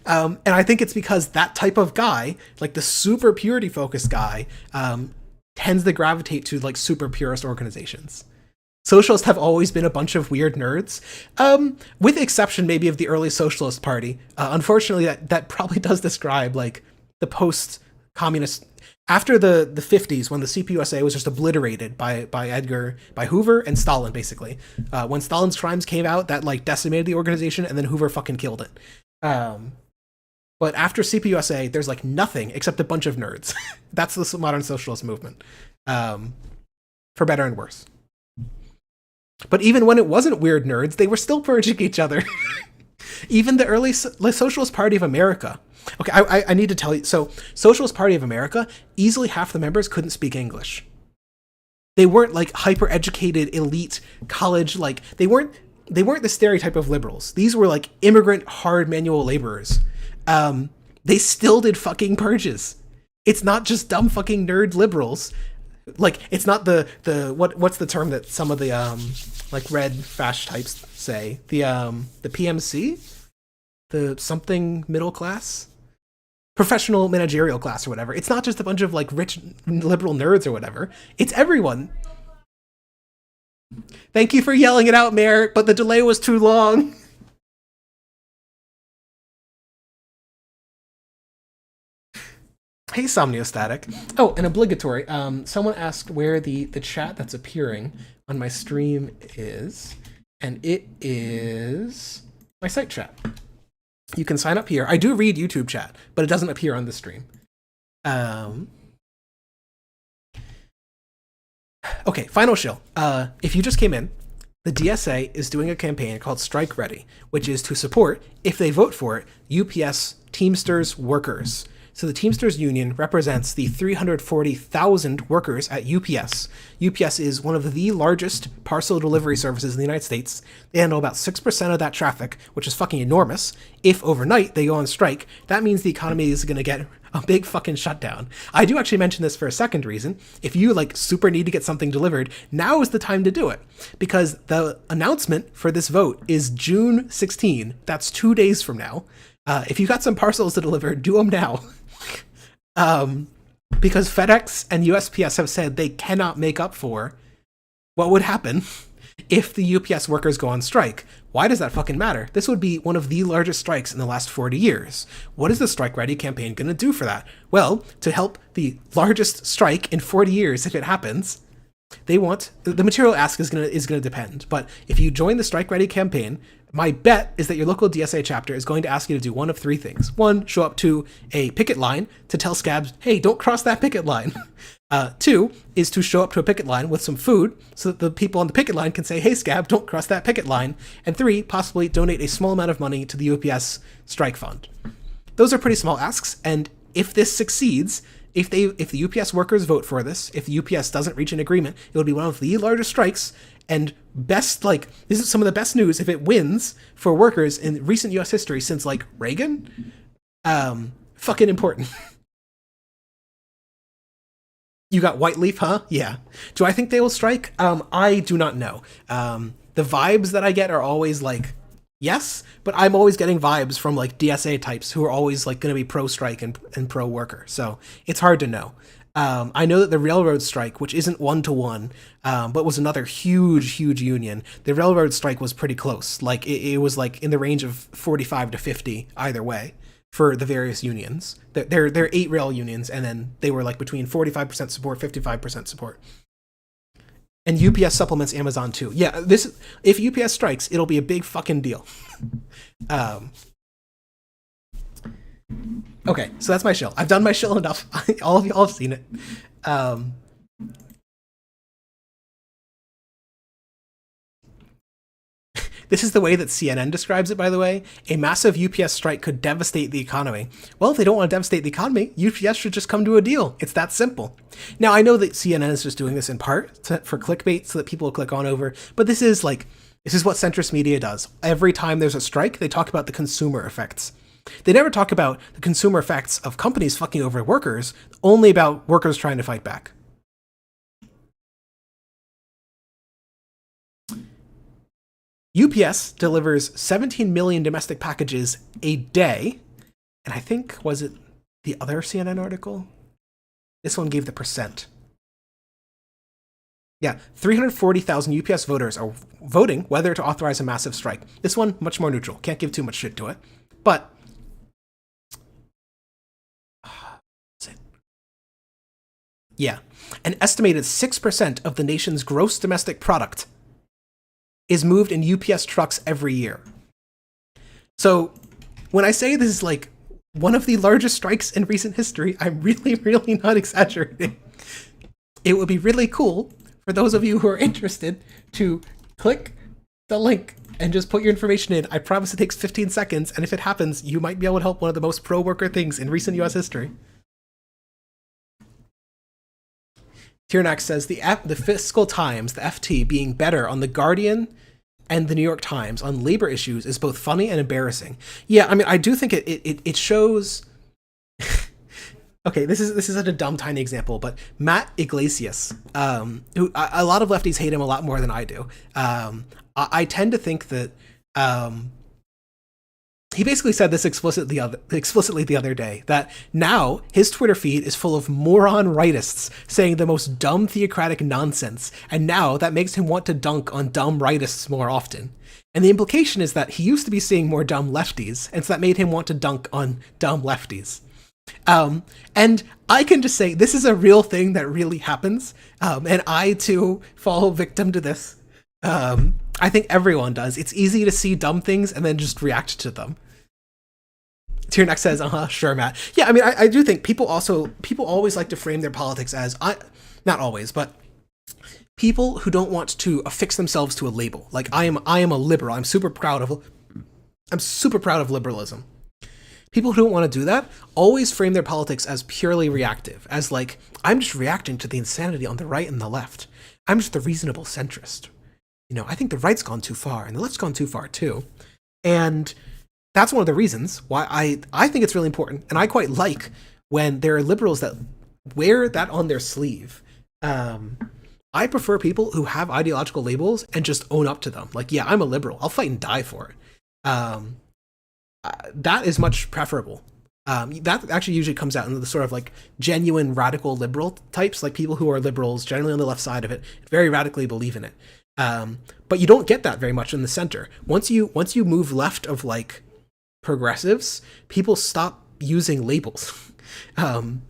And I think it's because that type of guy, like the super purity focused guy, tends to gravitate to like super purist organizations. Socialists have always been a bunch of weird nerds, with the exception maybe of the early Socialist Party. Unfortunately, that probably does describe like the post-communist, after the 50s when the CPUSA was just obliterated by Hoover and Stalin, basically. When Stalin's crimes came out, that like decimated the organization, and then Hoover fucking killed it. But after CPUSA, there's like nothing except a bunch of nerds. That's the modern socialist movement, for better and worse. But even when it wasn't weird nerds, they were still purging each other. Even the early Socialist Party of America. Okay, I need to tell you. So, Socialist Party of America, easily half the members couldn't speak English. They weren't like hyper-educated, elite, college, like, they weren't the stereotype of liberals. These were like immigrant, hard manual laborers. They still did fucking purges. It's not just dumb fucking nerd liberals. Like, it's not the what's the term that some of the like red fash types say? The PMC? The something middle class? Professional managerial class or whatever. It's not just a bunch of like rich liberal nerds or whatever. It's everyone. Thank you for yelling it out, Mayor, but the delay was too long. Hey, Somniostatic. Oh, and obligatory. Someone asked where the chat that's appearing on my stream is, and it is my site chat. You can sign up here. I do read YouTube chat, but it doesn't appear on the stream. Okay, final shill. If you just came in, the DSA is doing a campaign called Strike Ready, which is to support, if they vote for it, UPS Teamsters workers. So the Teamsters Union represents the 340,000 workers at UPS. UPS is one of the largest parcel delivery services in the United States. They handle about 6% of that traffic, which is fucking enormous. If overnight they go on strike, that means the economy is going to get a big fucking shutdown. I do actually mention this for a second reason. If you like super need to get something delivered, now is the time to do it. Because the announcement for this vote is June 16. That's 2 days from now. If you got some parcels to deliver, do them now. Because FedEx and USPS have said they cannot make up for what would happen if the UPS workers go on strike. Why does that fucking matter? This would be one of the largest strikes in the last 40 years. What is the Strike Ready campaign going to do for that? Well, to help the largest strike in 40 years, if it happens, they want, the material ask is going to depend. But if you join the Strike Ready campaign, my bet is that your local DSA chapter is going to ask you to do one of three things. One, show up to a picket line to tell scabs, hey, don't cross that picket line. Two is to show up to a picket line with some food so that the people on the picket line can say, hey, scab, don't cross that picket line. And three, possibly donate a small amount of money to the UPS strike fund. Those are pretty small asks, and if this succeeds, if the UPS workers vote for this, if the UPS doesn't reach an agreement, it will be one of the largest strikes. And best, like, this is some of the best news if it wins for workers in recent US history since, like, Reagan. Fucking important. You got White Leaf, huh? Yeah. Do I think they will strike? I do not know. The vibes that I get are always, like, yes, but I'm always getting vibes from, like, DSA types who are always, like, going to be pro-strike and pro-worker. So it's hard to know. I know that the railroad strike, which isn't one-to-one, but was another huge union, the railroad strike was pretty close. Like, it was, like, in the range of 45 to 50 either way for the various unions. There are 8 rail unions, and then they were, like, between 45% support, 55% support. And UPS supplements Amazon, too. Yeah, if UPS strikes, it'll be a big fucking deal. Okay, so that's my shill. I've done my shill enough. All of y'all have seen it. This is the way that CNN describes it, by the way. A massive UPS strike could devastate the economy. Well, if they don't want to devastate the economy, UPS should just come to a deal. It's that simple. Now, I know that CNN is just doing this in part for clickbait so that people will click on over, but this is This is what centrist media does. Every time there's a strike, they talk about the consumer effects. They never talk about the consumer effects of companies fucking over workers, only about workers trying to fight back. UPS delivers 17 million domestic packages a day. And I think, was it the other CNN article? This one gave the percent. Yeah, 340,000 UPS voters are voting whether to authorize a massive strike. This one, much more neutral. Can't give too much shit to it. But yeah, an estimated 6% of the nation's gross domestic product is moved in UPS trucks every year. So when I say this is like one of the largest strikes in recent history, I'm really, really not exaggerating. It would be really cool for those of you who are interested to click the link and just put your information in. I promise it takes 15 seconds, and if it happens, you might be able to help one of the most pro-worker things in recent US history. Tiernack says the Fiscal Times, the FT, being better on The Guardian and the New York Times on labor issues is both funny and embarrassing. Yeah, I mean, I do think it shows... Okay, this is such a dumb, tiny example, but Matt Iglesias, who a lot of lefties hate him a lot more than I do. I tend to think that he basically said this explicitly the other day, that now his Twitter feed is full of moron rightists saying the most dumb theocratic nonsense, and now that makes him want to dunk on dumb rightists more often. And the implication is that he used to be seeing more dumb lefties, and so that made him want to dunk on dumb lefties. And I can just say this is a real thing that really happens, and I too fall victim to this. I think everyone does. It's easy to see dumb things and then just react to them. Tiernack says, sure, Matt. Yeah, I mean, I do think people always like to frame their politics as, not always, but people who don't want to affix themselves to a label. Like, I am a liberal. I'm super proud of liberalism. People who don't want to do that always frame their politics as purely reactive, as like, I'm just reacting to the insanity on the right and the left. I'm just the reasonable centrist. You know, I think the right's gone too far and the left's gone too far too. And that's one of the reasons why I think it's really important. And I quite like when there are liberals that wear that on their sleeve. I prefer people who have ideological labels and just own up to them. Like, yeah, I'm a liberal. I'll fight and die for it. That is much preferable. That actually usually comes out in the sort of like genuine radical liberal types, like people who are liberals, generally on the left side of it, very radically believe in it. But you don't get that very much in the center. Once you move left of like progressives, people stop using labels. And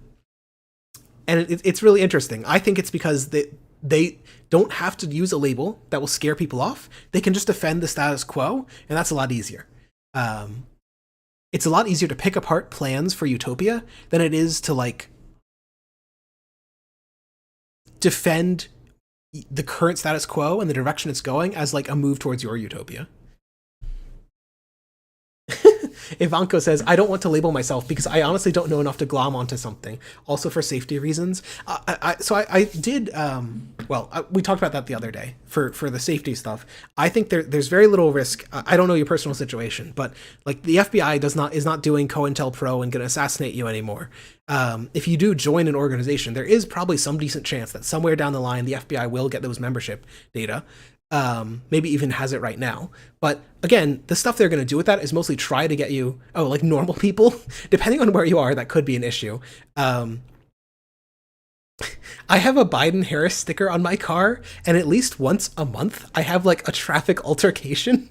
it's really interesting. I think it's because they don't have to use a label that will scare people off. They can just defend the status quo, and that's a lot easier. It's a lot easier to pick apart plans for utopia than it is to like defend the current status quo and the direction it's going as like a move towards your utopia. Ivanko says, I don't want to label myself because I honestly don't know enough to glom onto something. Also for safety reasons. I did, we talked about that the other day for the safety stuff. I think there's very little risk. I don't know your personal situation, but like the FBI is not doing COINTELPRO and going to assassinate you anymore. If you do join an organization, there is probably some decent chance that somewhere down the line, the FBI will get those membership data. Maybe even has it right now. But again, the stuff they're going to do with that is mostly try to get you, like normal people, depending on where you are, that could be an issue. I have a Biden-Harris sticker on my car, and at least once a month, I have like a traffic altercation,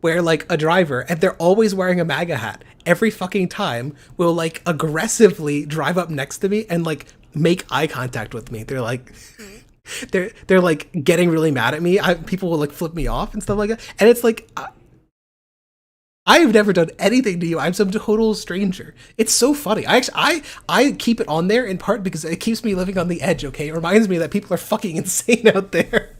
where like a driver, and they're always wearing a MAGA hat, every fucking time will like aggressively drive up next to me and like make eye contact with me. They're like... They're like getting really mad at me. People will like flip me off and stuff like that. And it's like, I have never done anything to you. I'm some total stranger. It's so funny. I keep it on there in part because it keeps me living on the edge. Okay, it reminds me that people are fucking insane out there.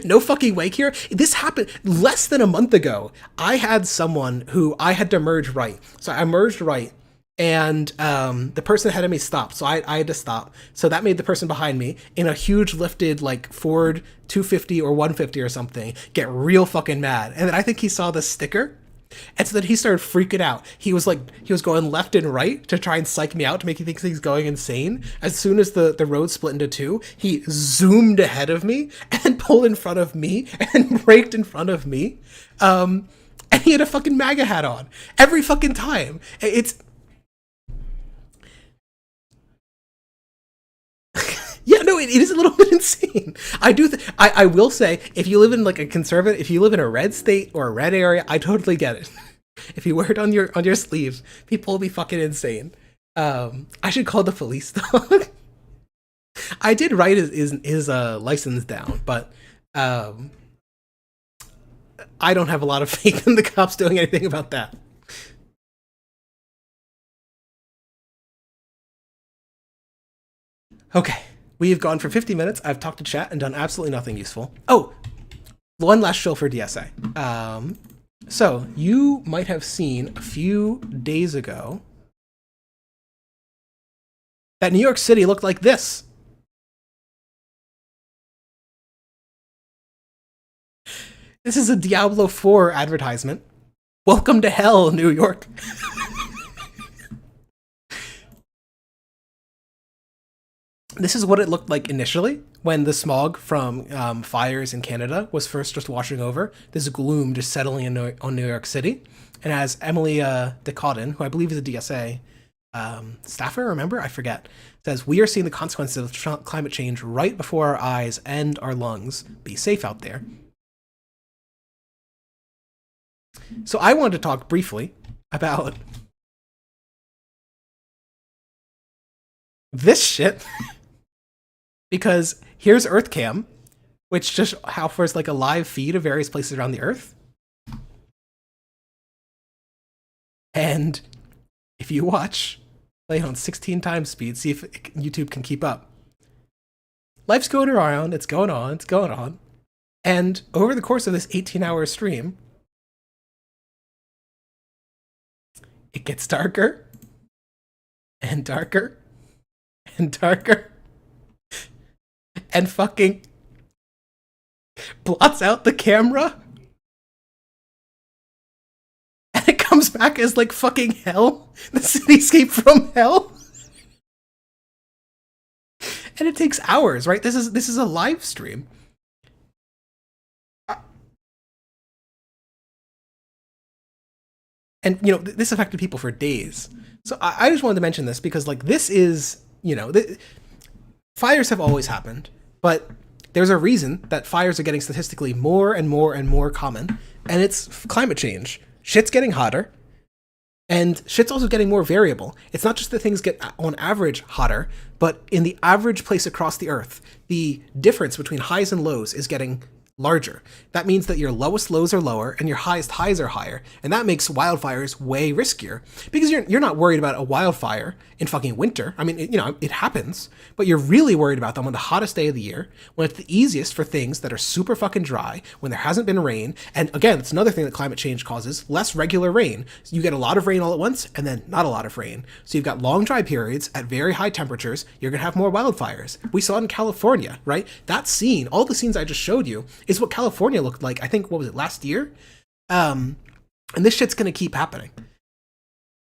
No fucking way, here. This happened less than a month ago. I had someone who I had to merge right. So I merged right. and the person ahead of me stopped, so I had to stop. So that made the person behind me in a huge lifted like Ford 250 or 150 or something get real fucking mad. And then I think he saw the sticker, and so then he started freaking out. He was going left and right to try and psych me out, to make me think he's going insane. As soon as the road split into two, he zoomed ahead of me and pulled in front of me and braked in front of me. And he had a fucking MAGA hat on every fucking time. It's yeah, no, it is a little bit insane. I will say, if you live in like a conservative, if you live in a red state or a red area, I totally get it. If you wear it on your sleeve, people will be fucking insane. I should call the police though. I did write his license down, but I don't have a lot of faith in the cops doing anything about that. Okay. We've gone for 50 minutes. I've talked to chat and done absolutely nothing useful. Oh, one last show for DSA. So you might have seen a few days ago that New York City looked like this. This is a Diablo 4 advertisement. Welcome to hell, New York. This is what it looked like initially when the smog from fires in Canada was first just washing over. This gloom just settling in on New York City. And as Emily DeCaudin, who I believe is a DSA staffer, remember? I forget. Says, we are seeing the consequences of climate change right before our eyes and our lungs. Be safe out there. So I wanted to talk briefly about this shit. Because here's EarthCam, which just offers like a live feed of various places around the Earth. And if you watch, play it on 16 times speed, see if YouTube can keep up. Life's going around, it's going on. And over the course of this 18-hour stream, it gets darker and darker and darker. And fucking blots out the camera. And it comes back as like fucking hell. The cityscape from hell. And it takes hours, right? This is a live stream. And, you know, this affected people for days. So I just wanted to mention this because, like, this is, you know, fires have always happened. But there's a reason that fires are getting statistically more and more and more common, and it's climate change. Shit's getting hotter, and shit's also getting more variable. It's not just that things get, on average, hotter, but in the average place across the Earth, the difference between highs and lows is getting larger. That means that your lowest lows are lower and your highest highs are higher, and that makes wildfires way riskier because you're not worried about a wildfire in fucking winter. I mean, it happens, but you're really worried about them on the hottest day of the year, when it's the easiest for things that are super fucking dry, when there hasn't been rain. And again, it's another thing that climate change causes: less regular rain. So you get a lot of rain all at once and then not a lot of rain. So you've got long dry periods at very high temperatures. You're gonna have more wildfires. We saw it in California, right? That scene, all the scenes I just showed you, is what California looked like, I think, what was it, last year? And this shit's gonna keep happening.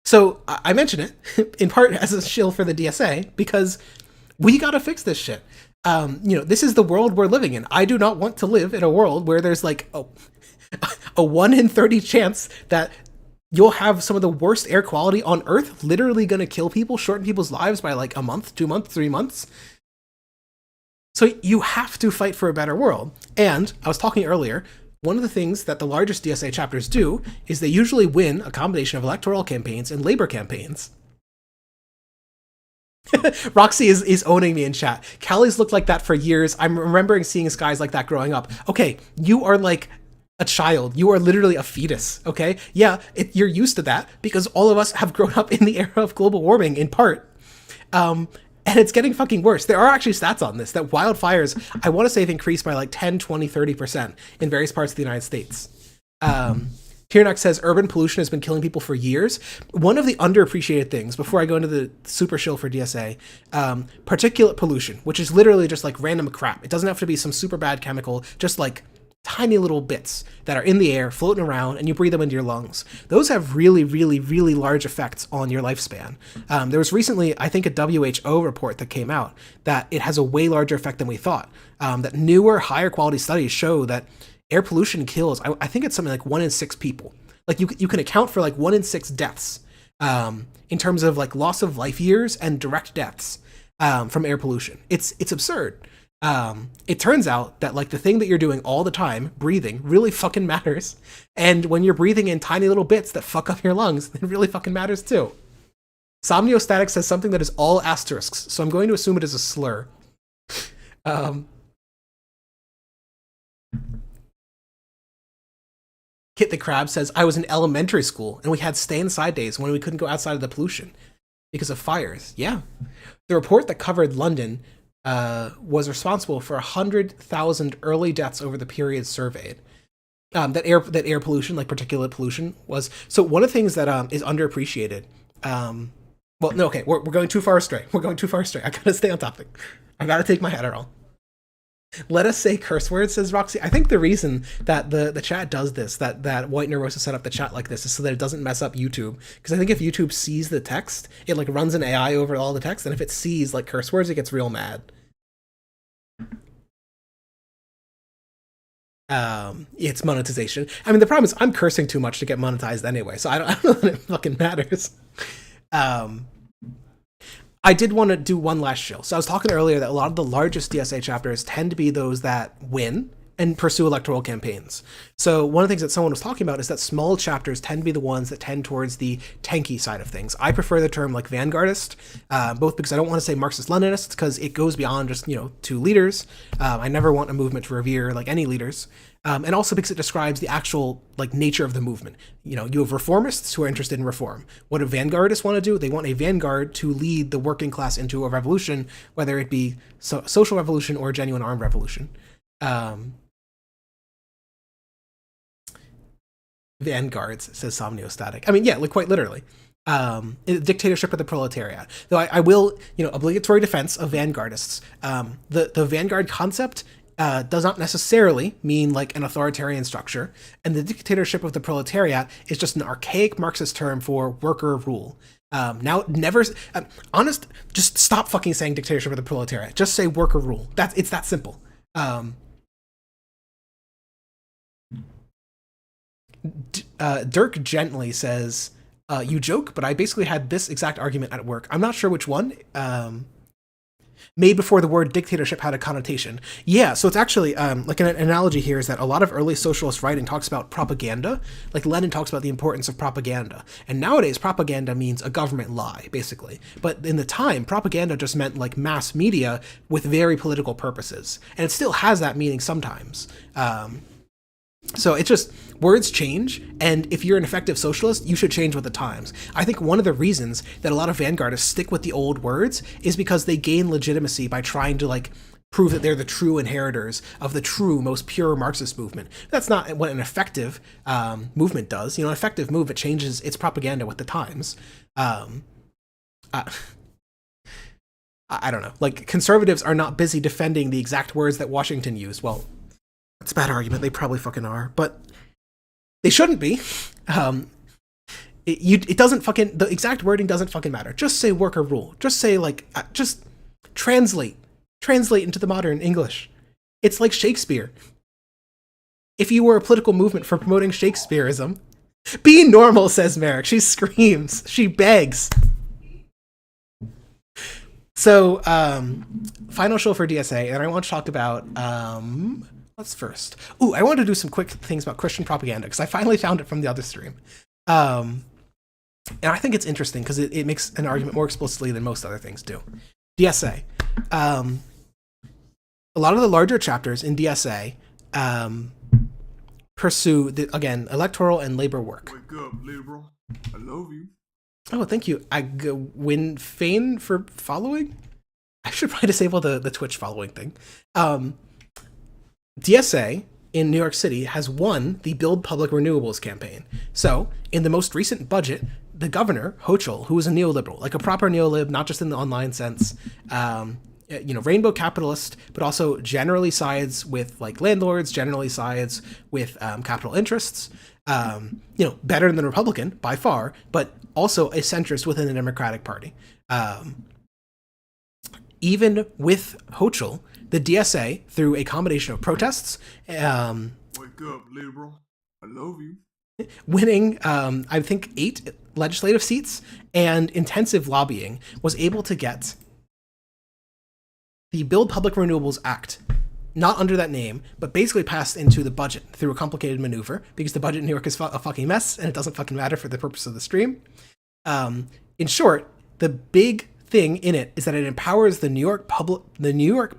So I mention it in part as a shill for the DSA because we gotta fix this shit. This is the world we're living in. I do not want to live in a world where there's like a 1 in 30 chance that you'll have some of the worst air quality on Earth, literally gonna kill people, shorten people's lives by like a month, 2 months, 3 months. So you have to fight for a better world. And I was talking earlier, one of the things that the largest DSA chapters do is they usually win a combination of electoral campaigns and labor campaigns. Roxy is owning me in chat. Callie's looked like that for years. I'm remembering seeing skies like that growing up. Okay, you are like a child. You are literally a fetus, okay? Yeah, you're used to that because all of us have grown up in the era of global warming in part. And it's getting fucking worse. There are actually stats on this, that wildfires, I want to say, have increased by like 10, 20, 30% in various parts of the United States. Tiernak says urban pollution has been killing people for years. One of the underappreciated things, before I go into the super shill for DSA, particulate pollution, which is literally just like random crap. It doesn't have to be some super bad chemical, just like tiny little bits that are in the air floating around and you breathe them into your lungs. Those have really, really, really large effects on your lifespan. There was recently, I think, a WHO report that came out that it has a way larger effect than we thought. That newer, higher quality studies show that air pollution kills, I think it's something like 1 in 6 people. Like you can account for like 1 in 6 deaths in terms of like loss of life years and direct deaths from air pollution. It's absurd. It turns out that like the thing that you're doing all the time, breathing, really fucking matters. And when you're breathing in tiny little bits that fuck up your lungs, it really fucking matters too. Somniostatic says something that is all asterisks, so I'm going to assume it is a slur. Kit the Crab says, I was in elementary school and we had stay inside days when we couldn't go outside of the pollution because of fires. Yeah. The report that covered London was responsible for 100,000 early deaths over the period surveyed. That air pollution, like particulate pollution, was. So one of the things that is underappreciated. Well, no, okay, we're going too far astray. I gotta stay on topic. I gotta take my Adderall. Let us say curse words, says Roxy. I think the reason that the chat does this, that White Neurosis set up the chat like this, is so that it doesn't mess up YouTube. Because I think if YouTube sees the text, it like runs an AI over all the text, and if it sees like curse words, it gets real mad. It's monetization. I mean, the problem is I'm cursing too much to get monetized anyway, so I don't know that it fucking matters. I did want to do one last show. So I was talking earlier that a lot of the largest DSA chapters tend to be those that win and pursue electoral campaigns. So one of the things that someone was talking about is that small chapters tend to be the ones that tend towards the tanky side of things. I prefer the term like Vanguardist, both because I don't want to say Marxist-Leninist, because it goes beyond just, 2 leaders. I never want a movement to revere like any leaders. And also because it describes the actual like nature of the movement. You have reformists who are interested in reform. What do vanguardists want to do? They want a vanguard to lead the working class into a revolution, whether it be social revolution or genuine armed revolution. Vanguards, says Somniostatic. I mean, yeah, like quite literally. Dictatorship of the proletariat. Though I will, obligatory defense of vanguardists. The vanguard concept does not necessarily mean like an authoritarian structure, and the dictatorship of the proletariat is just an archaic Marxist term for worker rule. Now, never, honest, just stop fucking saying dictatorship of the proletariat. Just say worker rule. It's that simple. Dirk Gently says, you joke, but I basically had this exact argument at work. I'm not sure which one. Made before the word dictatorship had a connotation. Yeah, so it's actually, like an analogy here is that a lot of early socialist writing talks about propaganda. Like Lenin talks about the importance of propaganda. And nowadays, propaganda means a government lie, basically. But in the time, propaganda just meant like mass media with very political purposes. And it still has that meaning sometimes. So it's just, words change, and if you're an effective socialist, you should change with the times. I think one of the reasons that a lot of vanguardists stick with the old words is because they gain legitimacy by trying to like prove that they're the true inheritors of the true, most pure Marxist movement. That's not what an effective movement does. An effective movement changes its propaganda with the times. I don't know. Like, conservatives are not busy defending the exact words that Washington used. Well, that's a bad argument. They probably fucking are, but they shouldn't be. It doesn't fucking, the exact wording doesn't fucking matter. Just say worker rule. Just say like, just translate into the modern English. It's like Shakespeare. If you were a political movement for promoting Shakespeareism, be normal, says Merrick. She screams. She begs. So, final show for DSA, and I want to talk about, what's first? Ooh, I want to do some quick things about Christian propaganda, because I finally found it from the other stream. And I think it's interesting, because it makes an argument more explicitly than most other things do. DSA. A lot of the larger chapters in DSA pursue, again, electoral and labor work. Wake up, liberal. I love you. Oh, thank you. Win Fane for following? I should probably disable the Twitch following thing. DSA in New York City has won the Build Public Renewables campaign. So, in the most recent budget, the governor, Hochul, who is a neoliberal, like a proper neolib, not just in the online sense, rainbow capitalist, but also generally sides with like landlords, generally sides with capital interests, better than a Republican by far, but also a centrist within the Democratic Party. Even with Hochul, the DSA, through a combination of protests, Wake up, liberal. I love you. winning, I think, 8 legislative seats and intensive lobbying, was able to get the Build Public Renewables Act, not under that name, but basically passed into the budget through a complicated maneuver, because the budget in New York is a fucking mess, and it doesn't fucking matter for the purpose of the stream. In short, the big thing in it is that it empowers the New York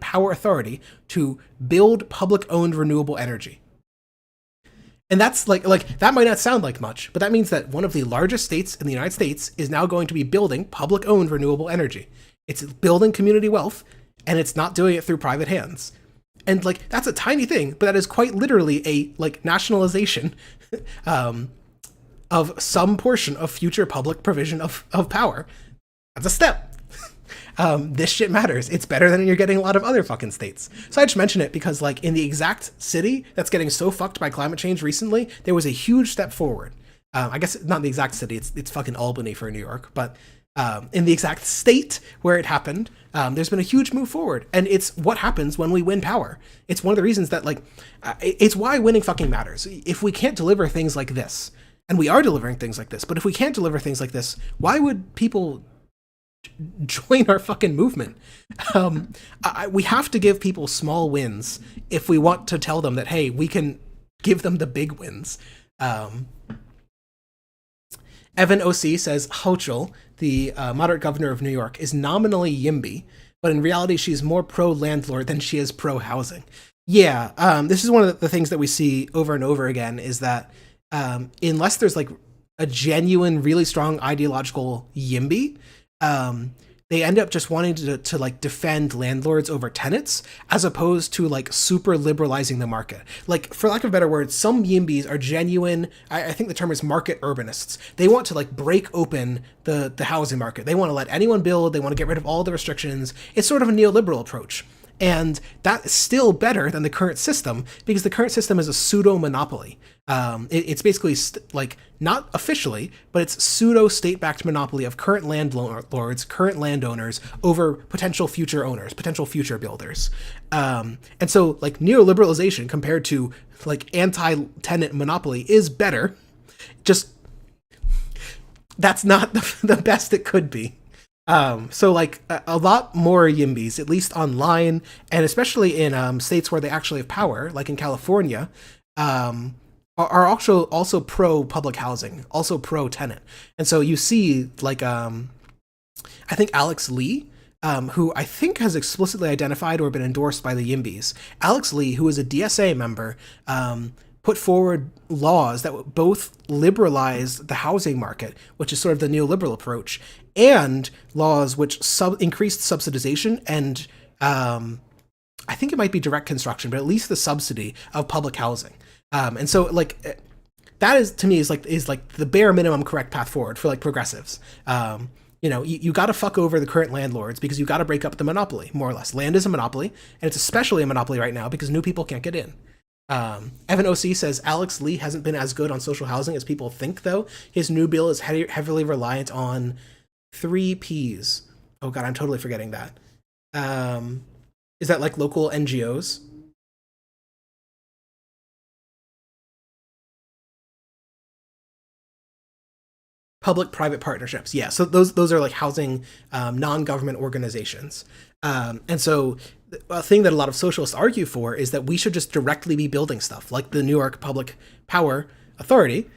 Power Authority to build public-owned renewable energy. And that's like that might not sound like much, but that means that one of the largest states in the United States is now going to be building public-owned renewable energy. It's building community wealth, and it's not doing it through private hands. And like that's a tiny thing, but that is quite literally a like nationalization of some portion of future public provision of power. That's a step. This shit matters. It's better than you're getting a lot of other fucking states. So I just mention it because like in the exact city that's getting so fucked by climate change recently, there was a huge step forward. I guess not the exact city, it's fucking Albany for New York, but in the exact state where it happened, there's been a huge move forward. And it's what happens when we win power. It's one of the reasons that like, it's why winning fucking matters. If we can't deliver things like this, and we are delivering things like this, but if we can't deliver things like this, why would people join our fucking movement? We have to give people small wins if we want to tell them that, hey, we can give them the big wins. Evan OC says Hochul, the moderate governor of New York, is nominally YIMBY, but in reality she's more pro-landlord than she is pro-housing. Yeah, this is one of the things that we see over and over again, is that unless there's like a genuine, really strong ideological YIMBY, they end up just wanting to like defend landlords over tenants, as opposed to like super liberalizing the market. Like, for lack of a better word, some YIMBYs are genuine, I think the term is market urbanists. They want to like break open the housing market. They want to let anyone build. They want to get rid of all the restrictions. It's sort of a neoliberal approach. And that's still better than the current system, because the current system is a pseudo-monopoly. It's basically like, not officially, but it's pseudo-state-backed monopoly of current landlords, current landowners over potential future owners, potential future builders. And so like neoliberalization compared to like anti-tenant monopoly is better. Just, that's not the best it could be. So like a lot more YIMBYs, at least online, and especially in states where they actually have power, like in California, are also pro public housing, also pro tenant. And so you see like I think Alex Lee, who I think has explicitly identified or been endorsed by the YIMBYs. Alex Lee, who is a DSA member, put forward laws that both liberalized the housing market, which is sort of the neoliberal approach, and laws which increased subsidization and I think it might be direct construction, but at least the subsidy of public housing. And so like that is, to me, is like the bare minimum correct path forward for like progressives. You got to fuck over the current landlords, because you got to break up the monopoly, more or less. Land is a monopoly, and it's especially a monopoly right now because new people can't get in. Evan OC says Alex Lee hasn't been as good on social housing as people think, though. His new bill is heavily reliant on 3 Ps. Oh god, I'm totally forgetting that. Is that like local NGOs? Public-private partnerships. Yeah, so those are like housing non-government organizations. And so a thing that a lot of socialists argue for is that we should just directly be building stuff, like the New York Public Power Authority.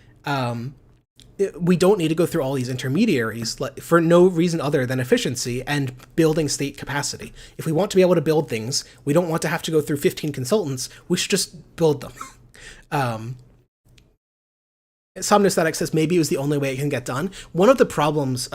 We don't need to go through all these intermediaries for no reason other than efficiency and building state capacity. If we want to be able to build things, we don't want to have to go through 15 consultants. We should just build them. Somnosthetic says maybe it was the only way it can get done. One of the problems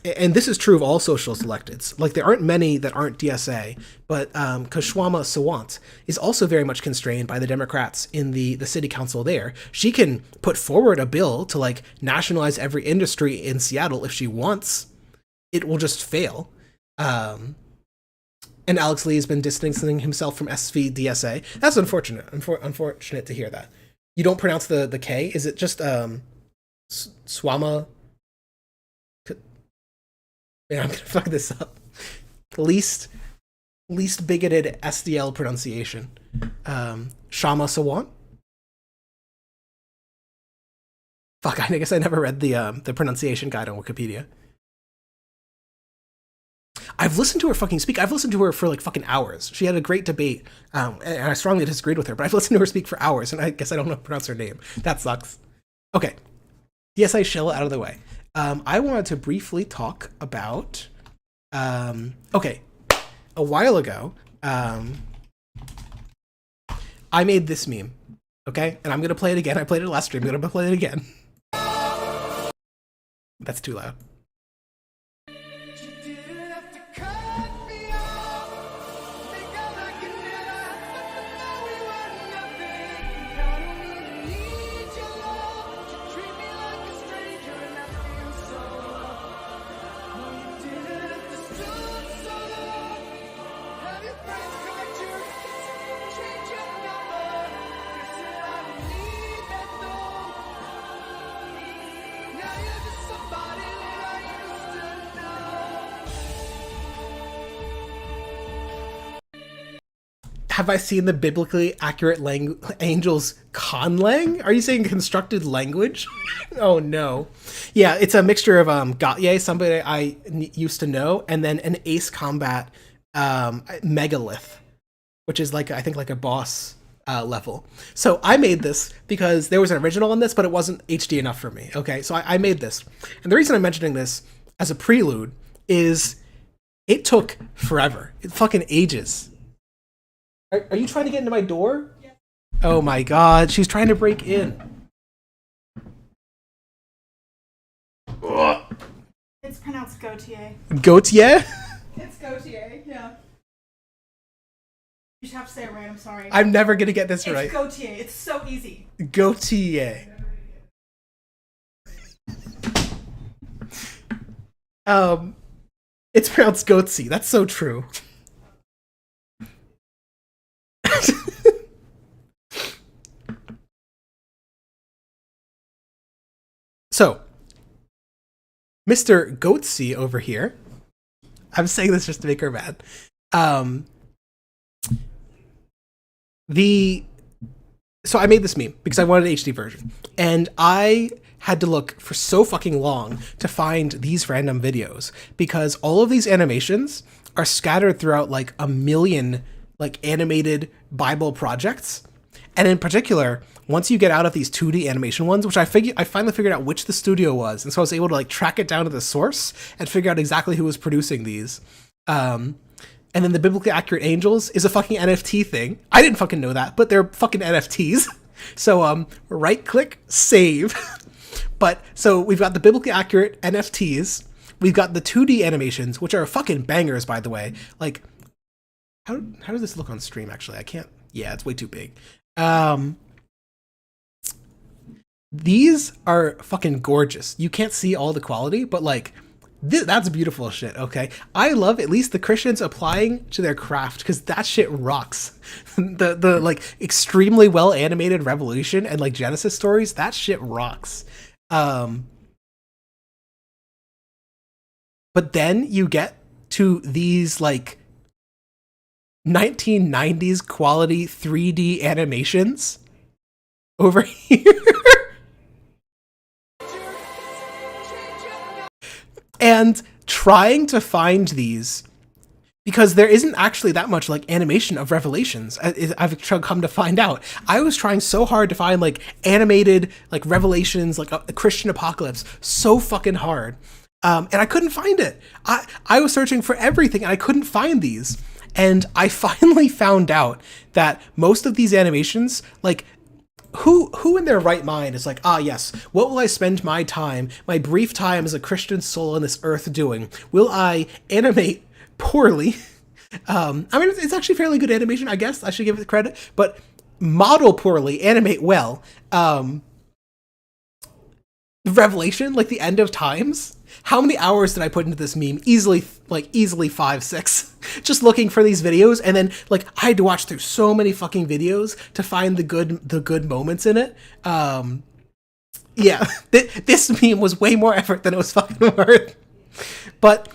and this is true of all socialist electeds, like there aren't many that aren't DSA, but Kshama Sawant is also very much constrained by the Democrats in the city council there. She can put forward a bill to like nationalize every industry in Seattle if she wants. It will just fail. And Alex Lee has been distancing himself from SVDSA. That's unfortunate. Unfortunate to hear that. You don't pronounce the K? Is it just Swama? Man, I'm gonna fuck this up. Least bigoted SDL pronunciation. Shama Sawant? Fuck, I guess I never read the pronunciation guide on Wikipedia. I've listened to her fucking speak. I've listened to her for like fucking hours. She had a great debate, and I strongly disagreed with her, but I've listened to her speak for hours, and I guess I don't know how to pronounce her name. That sucks. Okay. DSI shill out of the way. I wanted to briefly talk about, okay, a while ago, I made this meme, okay? And I'm going to play it again. I played it last stream. I'm going to play it again. That's too loud. Have I seen the biblically accurate angels conlang? Are you saying constructed language? Oh no. Yeah, it's a mixture of Gauthier, somebody I used to know, and then an Ace Combat megalith, which is like, I think like a boss level. So I made this because there was an original on this, but it wasn't HD enough for me. Okay, so I made this. And the reason I'm mentioning this as a prelude is it took forever. It fucking ages. Are you trying to get into my door? Yeah. Oh my god, she's trying to break in. It's pronounced Gautier. Gautier? It's Gautier, yeah. You should have to say it right, I'm sorry. I'm never gonna get this right. It's Gautier, it's so easy. Gautier. It's pronounced Goatsy, that's so true. So, Mr. Goatsy over here, I'm saying this just to make her mad. So I made this meme because I wanted an HD version, and I had to look for so fucking long to find these random videos because all of these animations are scattered throughout like a million like animated Bible projects. And in particular, once you get out of these 2D animation ones, which I finally figured out which the studio was, and so I was able to like track it down to the source and figure out exactly who was producing these. And then the biblically accurate angels is a fucking NFT thing. I didn't fucking know that, but they're fucking NFTs. So right click, save. But so we've got the biblically accurate NFTs. We've got the 2D animations, which are fucking bangers, by the way. Like, how does this look on stream? Actually, I can't. Yeah, it's way too big. These are fucking gorgeous. You can't see all the quality, but like that's beautiful shit. Okay, I love at least the Christians applying to their craft because that shit rocks. the like extremely well animated Revolution and like Genesis stories, that shit rocks. But then you get to these like 1990s quality 3D animations over here. And trying to find these, because there isn't actually that much like animation of Revelations, I've come to find out. I was trying so hard to find like animated like Revelations, like a Christian apocalypse, so fucking hard. And I couldn't find it. I was searching for everything and I couldn't find these. And I finally found out that most of these animations, like who in their right mind is like, ah, yes, what will I spend my time, my brief time as a Christian soul on this earth doing? Will I animate poorly? I mean, it's actually fairly good animation, I guess. I should give it the credit. But model poorly, animate well. Revelation, like the end of times. How many hours did I put into this meme? Easily 5, 6. Just looking for these videos, and then like I had to watch through so many fucking videos to find the good moments in it. Yeah, this meme was way more effort than it was fucking worth. But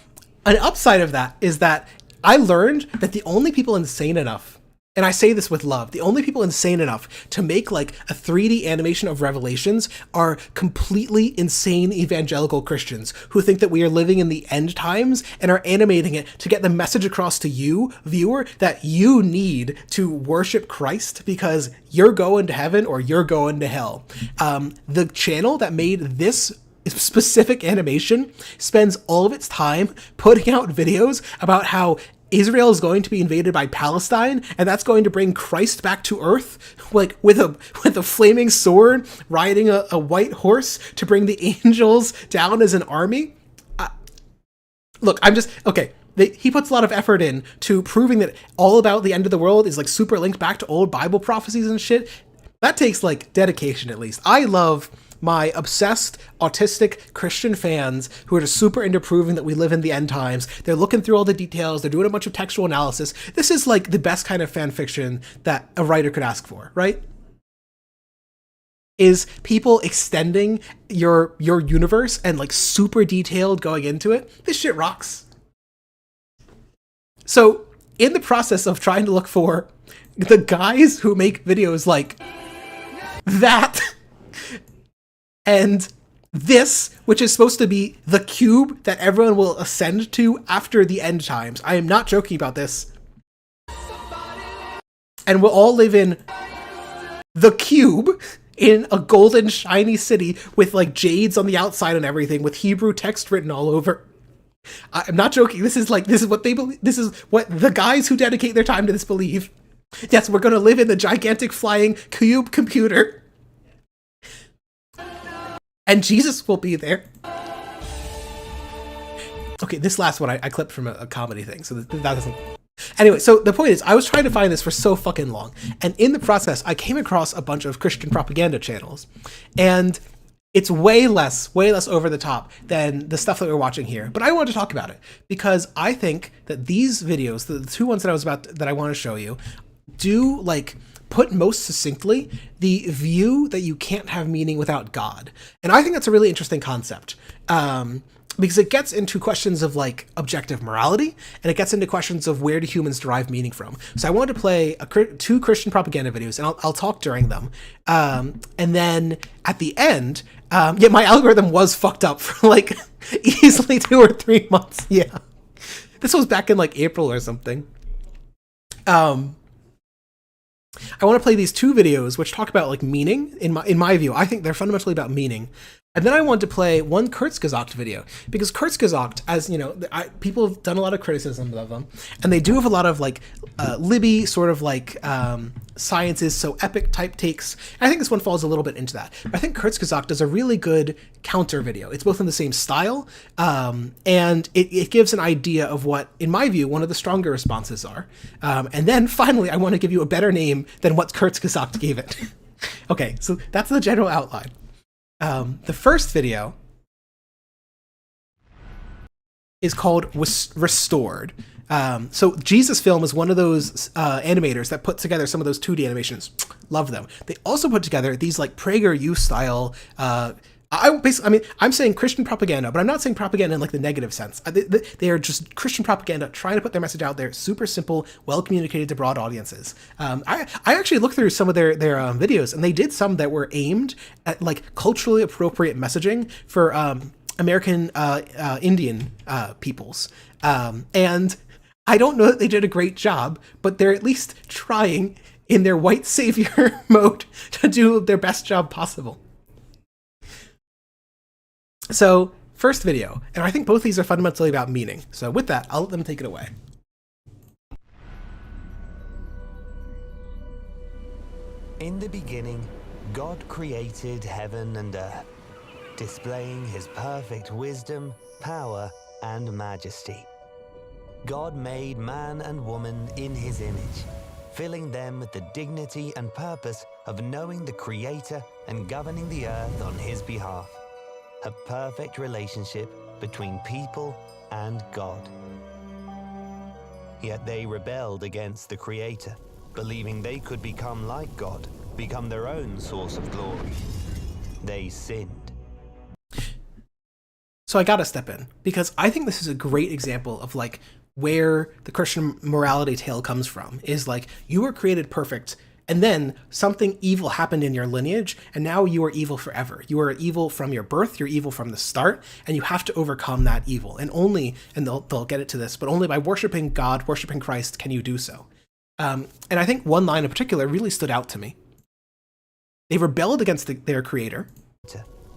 an upside of that is that I learned that the only people insane enough, and I say this with love, the only people insane enough to make like a 3D animation of Revelations are completely insane evangelical Christians who think that we are living in the end times and are animating it to get the message across to you, viewer, that you need to worship Christ because you're going to heaven or you're going to hell. The channel that made this specific animation spends all of its time putting out videos about how Israel is going to be invaded by Palestine, and that's going to bring Christ back to earth, like with a flaming sword, riding a white horse to bring the angels down as an army. Look, I'm just okay. He puts a lot of effort in to proving that all about the end of the world is like super linked back to old Bible prophecies and shit. That takes like dedication, at least. I love my obsessed, autistic Christian fans who are just super into proving that we live in the end times. They're looking through all the details. They're doing a bunch of textual analysis. This is like the best kind of fan fiction that a writer could ask for, right? Is people extending your universe and like super detailed going into it. This shit rocks. So in the process of trying to look for the guys who make videos like that, and this, which is supposed to be the cube that everyone will ascend to after the end times. I am not joking about this. And we'll all live in the cube in a golden shiny city with like jades on the outside and everything with Hebrew text written all over. I'm not joking. This is what they believe. This is what the guys who dedicate their time to this believe. Yes, we're going to live in the gigantic flying cube computer. And Jesus will be there. Okay, this last one I clipped from a comedy thing, so that doesn't... Anyway, so the point is, I was trying to find this for so fucking long, and in the process, I came across a bunch of Christian propaganda channels, and it's way less over the top than the stuff that we're watching here. But I wanted to talk about it, because I think that these videos, the two ones that I want to show you, do, like, put most succinctly the view that you can't have meaning without God. And I think that's a really interesting concept, because it gets into questions of like objective morality, and it gets into questions of where do humans derive meaning from. So I wanted to play two Christian propaganda videos, and I'll talk during them. And then at the end, yeah, my algorithm was fucked up for like easily 2 or 3 months. Yeah. This was back in like April or something. I want to play these two videos which talk about like meaning in my view. I think they're fundamentally about meaning. And then I want to play one Kurzgesagt video, because Kurzgesagt, as you know, people have done a lot of criticism of them, and they do have a lot of like Libby sort of like science is so epic type takes. And I think this one falls a little bit into that. But I think Kurzgesagt does a really good counter video. It's both in the same style, and it gives an idea of what, in my view, one of the stronger responses are. And then finally, I want to give you a better name than what Kurzgesagt gave it. Okay, so that's the general outline. The first video is called Restored. So Jesus Film is one of those animators that put together some of those 2D animations. Love them. They also put together these like PragerU style. I'm saying Christian propaganda, but I'm not saying propaganda in like the negative sense. They are just Christian propaganda trying to put their message out there, super simple, well communicated to broad audiences. I actually looked through some of their videos, and they did some that were aimed at like culturally appropriate messaging for American Indian peoples. And I don't know that they did a great job, but they're at least trying in their white savior mode to do their best job possible. So, first video, and I think both these are fundamentally about meaning. So with that, I'll let them take it away. In the beginning, God created heaven and earth, displaying his perfect wisdom, power, and majesty. God made man and woman in his image, filling them with the dignity and purpose of knowing the Creator and governing the earth on his behalf. A perfect relationship between people and God. Yet they rebelled against the Creator, believing they could become like God, become their own source of glory. They sinned. So I gotta step in, because I think this is a great example of like where the Christian morality tale comes from, is like you were created perfect, and then something evil happened in your lineage, and now you are evil forever. You are evil from your birth, you're evil from the start, and you have to overcome that evil. And only, and they'll get it to this, but only by worshiping God, worshiping Christ, can you do so. And I think one line in particular really stood out to me. They rebelled against their creator,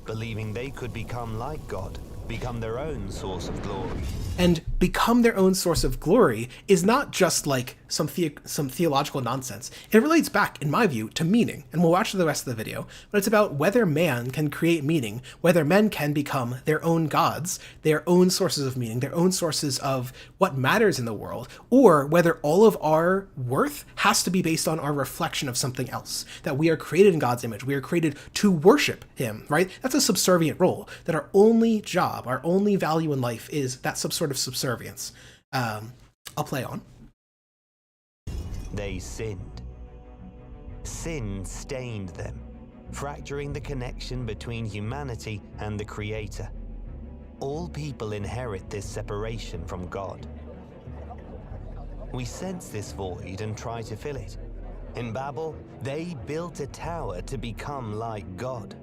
Believing they could become like God, become their own source of glory. and become their own source of glory is not just like some theological nonsense. It relates back, in my view, to meaning, and we'll watch the rest of the video, but it's about whether man can create meaning, whether men can become their own gods, their own sources of meaning, their own sources of what matters in the world, or whether all of our worth has to be based on our reflection of something else, that we are created in God's image, we are created to worship him, right? That's a subservient role, that our only job, our only value in life is that some sort of subservience. I'll play on. They sinned. Sin stained them, fracturing the connection between humanity and the Creator. All people inherit this separation from God. We sense this void and try to fill it. In Babel, they built a tower to become like God.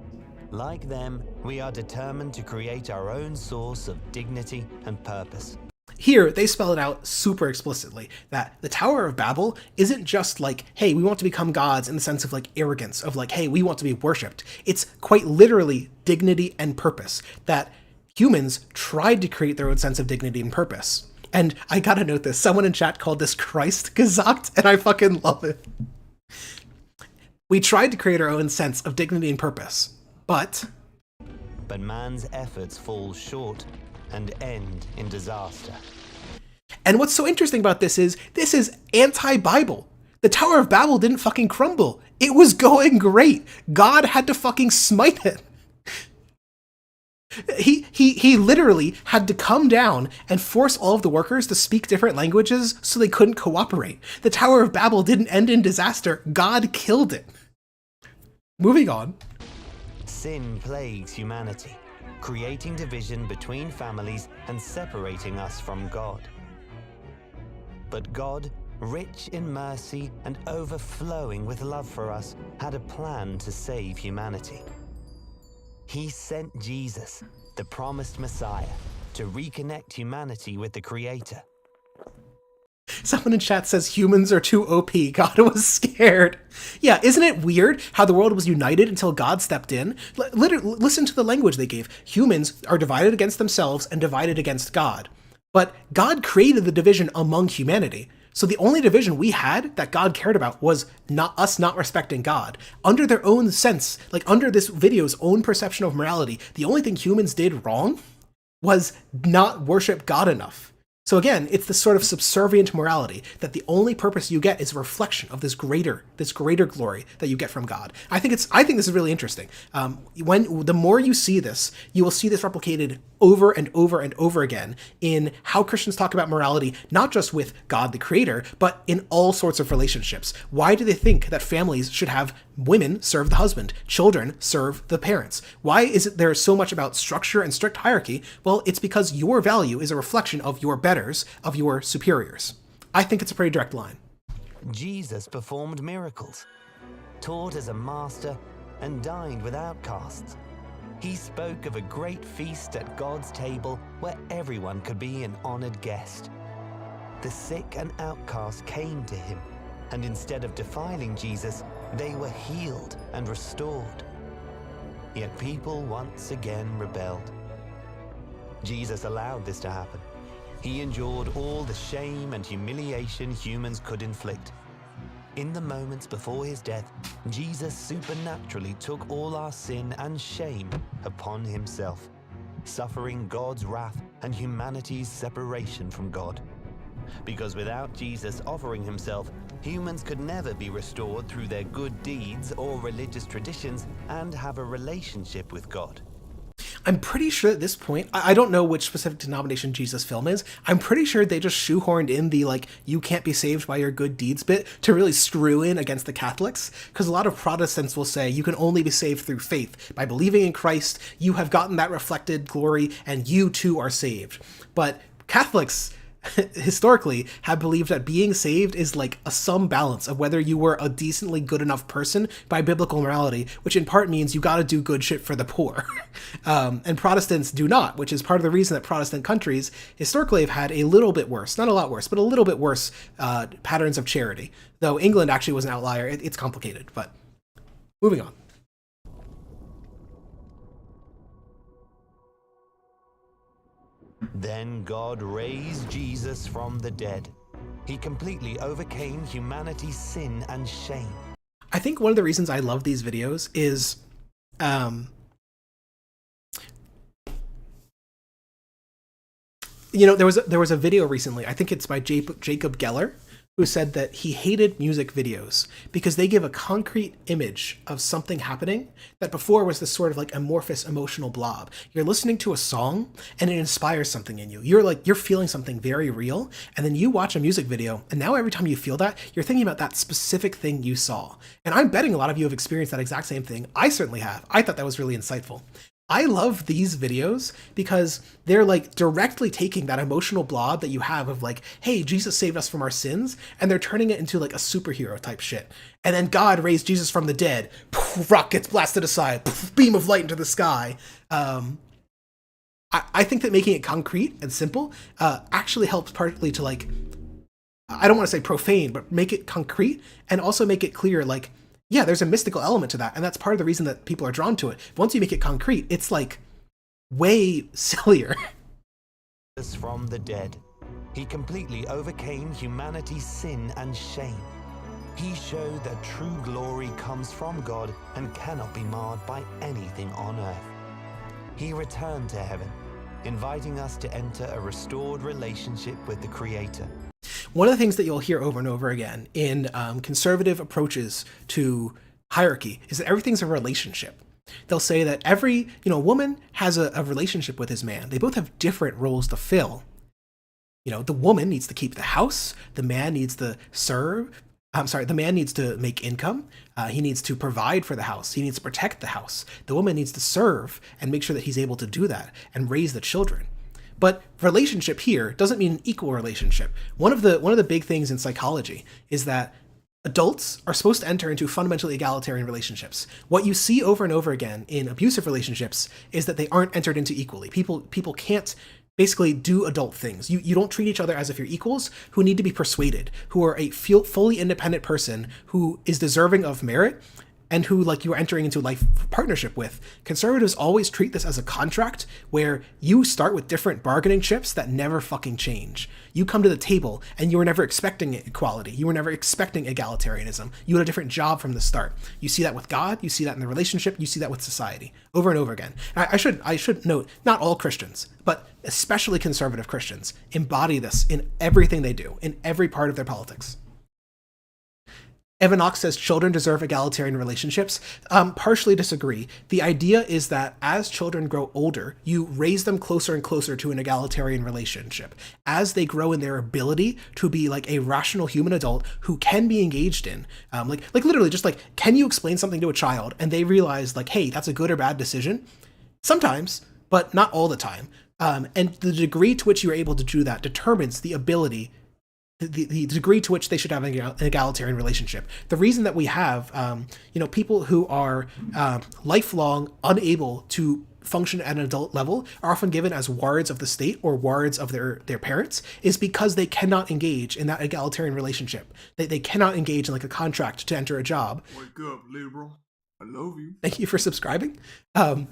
Like them, we are determined to create our own source of dignity and purpose. Here, they spell it out super explicitly, that the Tower of Babel isn't just like, hey, we want to become gods in the sense of like arrogance, of like, hey, we want to be worshipped. It's quite literally dignity and purpose, that humans tried to create their own sense of dignity and purpose. And I gotta note this, someone in chat called this Christ gesagt, and I fucking love it. We tried to create our own sense of dignity and purpose, but man's efforts fall short and end in disaster. And what's so interesting about this is anti-Bible. The Tower of Babel didn't fucking crumble. It was going great. God had to fucking smite it. He literally had to come down and force all of the workers to speak different languages so they couldn't cooperate. The Tower of Babel didn't end in disaster. God killed it. Moving on. Sin plagues humanity, creating division between families and separating us from God. But God, rich in mercy and overflowing with love for us, had a plan to save humanity. He sent Jesus, the promised Messiah, to reconnect humanity with the Creator. Someone in chat says humans are too OP. God was scared. Yeah, isn't it weird how the world was united until God stepped in? Listen to the language they gave. Humans are divided against themselves and divided against God. But God created the division among humanity. So the only division we had that God cared about was not respecting God. Under their own sense, like under this video's own perception of morality, the only thing humans did wrong was not worship God enough. So again, it's this sort of subservient morality that the only purpose you get is a reflection of this greater glory that you get from God. I think this is really interesting. When the more you see this, you will see this replicated over and over and over again in how Christians talk about morality, not just with God the Creator, but in all sorts of relationships. Why do they think that families should have women serve the husband, children serve the parents? Why is it there so much about structure and strict hierarchy? Well, it's because your value is a reflection of your betters, of your superiors. I think it's a pretty direct line. Jesus performed miracles, taught as a master, and dined with outcasts. He spoke of a great feast at God's table where everyone could be an honored guest. The sick and outcast came to him, and instead of defiling Jesus, they were healed and restored. Yet people once again rebelled. Jesus allowed this to happen. He endured all the shame and humiliation humans could inflict. In the moments before his death, Jesus supernaturally took all our sin and shame upon himself, suffering God's wrath and humanity's separation from God. Because without Jesus offering himself, humans could never be restored through their good deeds or religious traditions and have a relationship with God. I'm pretty sure at this point, I don't know which specific denomination Jesus' film is. I'm pretty sure they just shoehorned in the, like, you can't be saved by your good deeds bit to really screw in against the Catholics. Because a lot of Protestants will say you can only be saved through faith. By believing in Christ, you have gotten that reflected glory and you too are saved. But Catholics historically have believed that being saved is like a sum balance of whether you were a decently good enough person by biblical morality, which in part means you got to do good shit for the poor. And Protestants do not, which is part of the reason that Protestant countries historically have had a little bit worse, not a lot worse, but a little bit worse patterns of charity. Though England actually was an outlier. It's complicated, but moving on. Then God raised Jesus from the dead. He completely overcame humanity's sin and shame. I think one of the reasons I love these videos is, there was a video recently, I think it's by Jacob Geller, who said that he hated music videos because they give a concrete image of something happening that before was this sort of like amorphous emotional blob. You're listening to a song and it inspires something in you. You're feeling something very real, and then you watch a music video, and now every time you feel that, you're thinking about that specific thing you saw. And I'm betting a lot of you have experienced that exact same thing. I certainly have. I thought that was really insightful. I love these videos because they're like directly taking that emotional blob that you have of like, hey, Jesus saved us from our sins, and they're turning it into like a superhero type shit. And then God raised Jesus from the dead. Poof, rock gets blasted aside. Poof, beam of light into the sky. I think that making it concrete and simple actually helps partly to like, I don't want to say profane, but make it concrete and also make it clear like, yeah, there's a mystical element to that, and that's part of the reason that people are drawn to it. Once you make it concrete, it's like way sillier. From the dead, he completely overcame humanity's sin and shame. He showed that true glory comes from God and cannot be marred by anything on earth. He returned to heaven, inviting us to enter a restored relationship with the Creator. One of the things that you'll hear over and over again in conservative approaches to hierarchy is that everything's a relationship. They'll say that every woman has a relationship with his man. They both have different roles to fill. The woman needs to keep the house. The man needs to the man needs to make income. He needs to provide for the house. He needs to protect the house. The woman needs to serve and make sure that he's able to do that and raise the children. But relationship here doesn't mean an equal relationship. One of the big things in psychology is that adults are supposed to enter into fundamentally egalitarian relationships. What you see over and over again in abusive relationships is that they aren't entered into equally. People can't basically do adult things. You don't treat each other as if you're equals who need to be persuaded, who are a fully independent person who is deserving of merit and who like you are entering into life partnership with. Conservatives always treat this as a contract where you start with different bargaining chips that never fucking change. You come to the table and you were never expecting equality. You were never expecting egalitarianism. You had a different job from the start. You see that with God, you see that in the relationship, you see that with society over and over again. And I should note, not all Christians, but especially conservative Christians embody this in everything they do, in every part of their politics. Evan Ox says children deserve egalitarian relationships. Partially disagree. The idea is that as children grow older, you raise them closer and closer to an egalitarian relationship. As they grow in their ability to be like a rational human adult who can be engaged in, like literally just like, can you explain something to a child and they realize like, hey, that's a good or bad decision? Sometimes, but not all the time. And the degree to which you're able to do that determines the ability the degree to which they should have an egalitarian relationship. The reason that we have, people who are lifelong unable to function at an adult level are often given as wards of the state or wards of their parents is because they cannot engage in that egalitarian relationship. They cannot engage in like a contract to enter a job. Wake up, liberal. I love you. Thank you for subscribing. I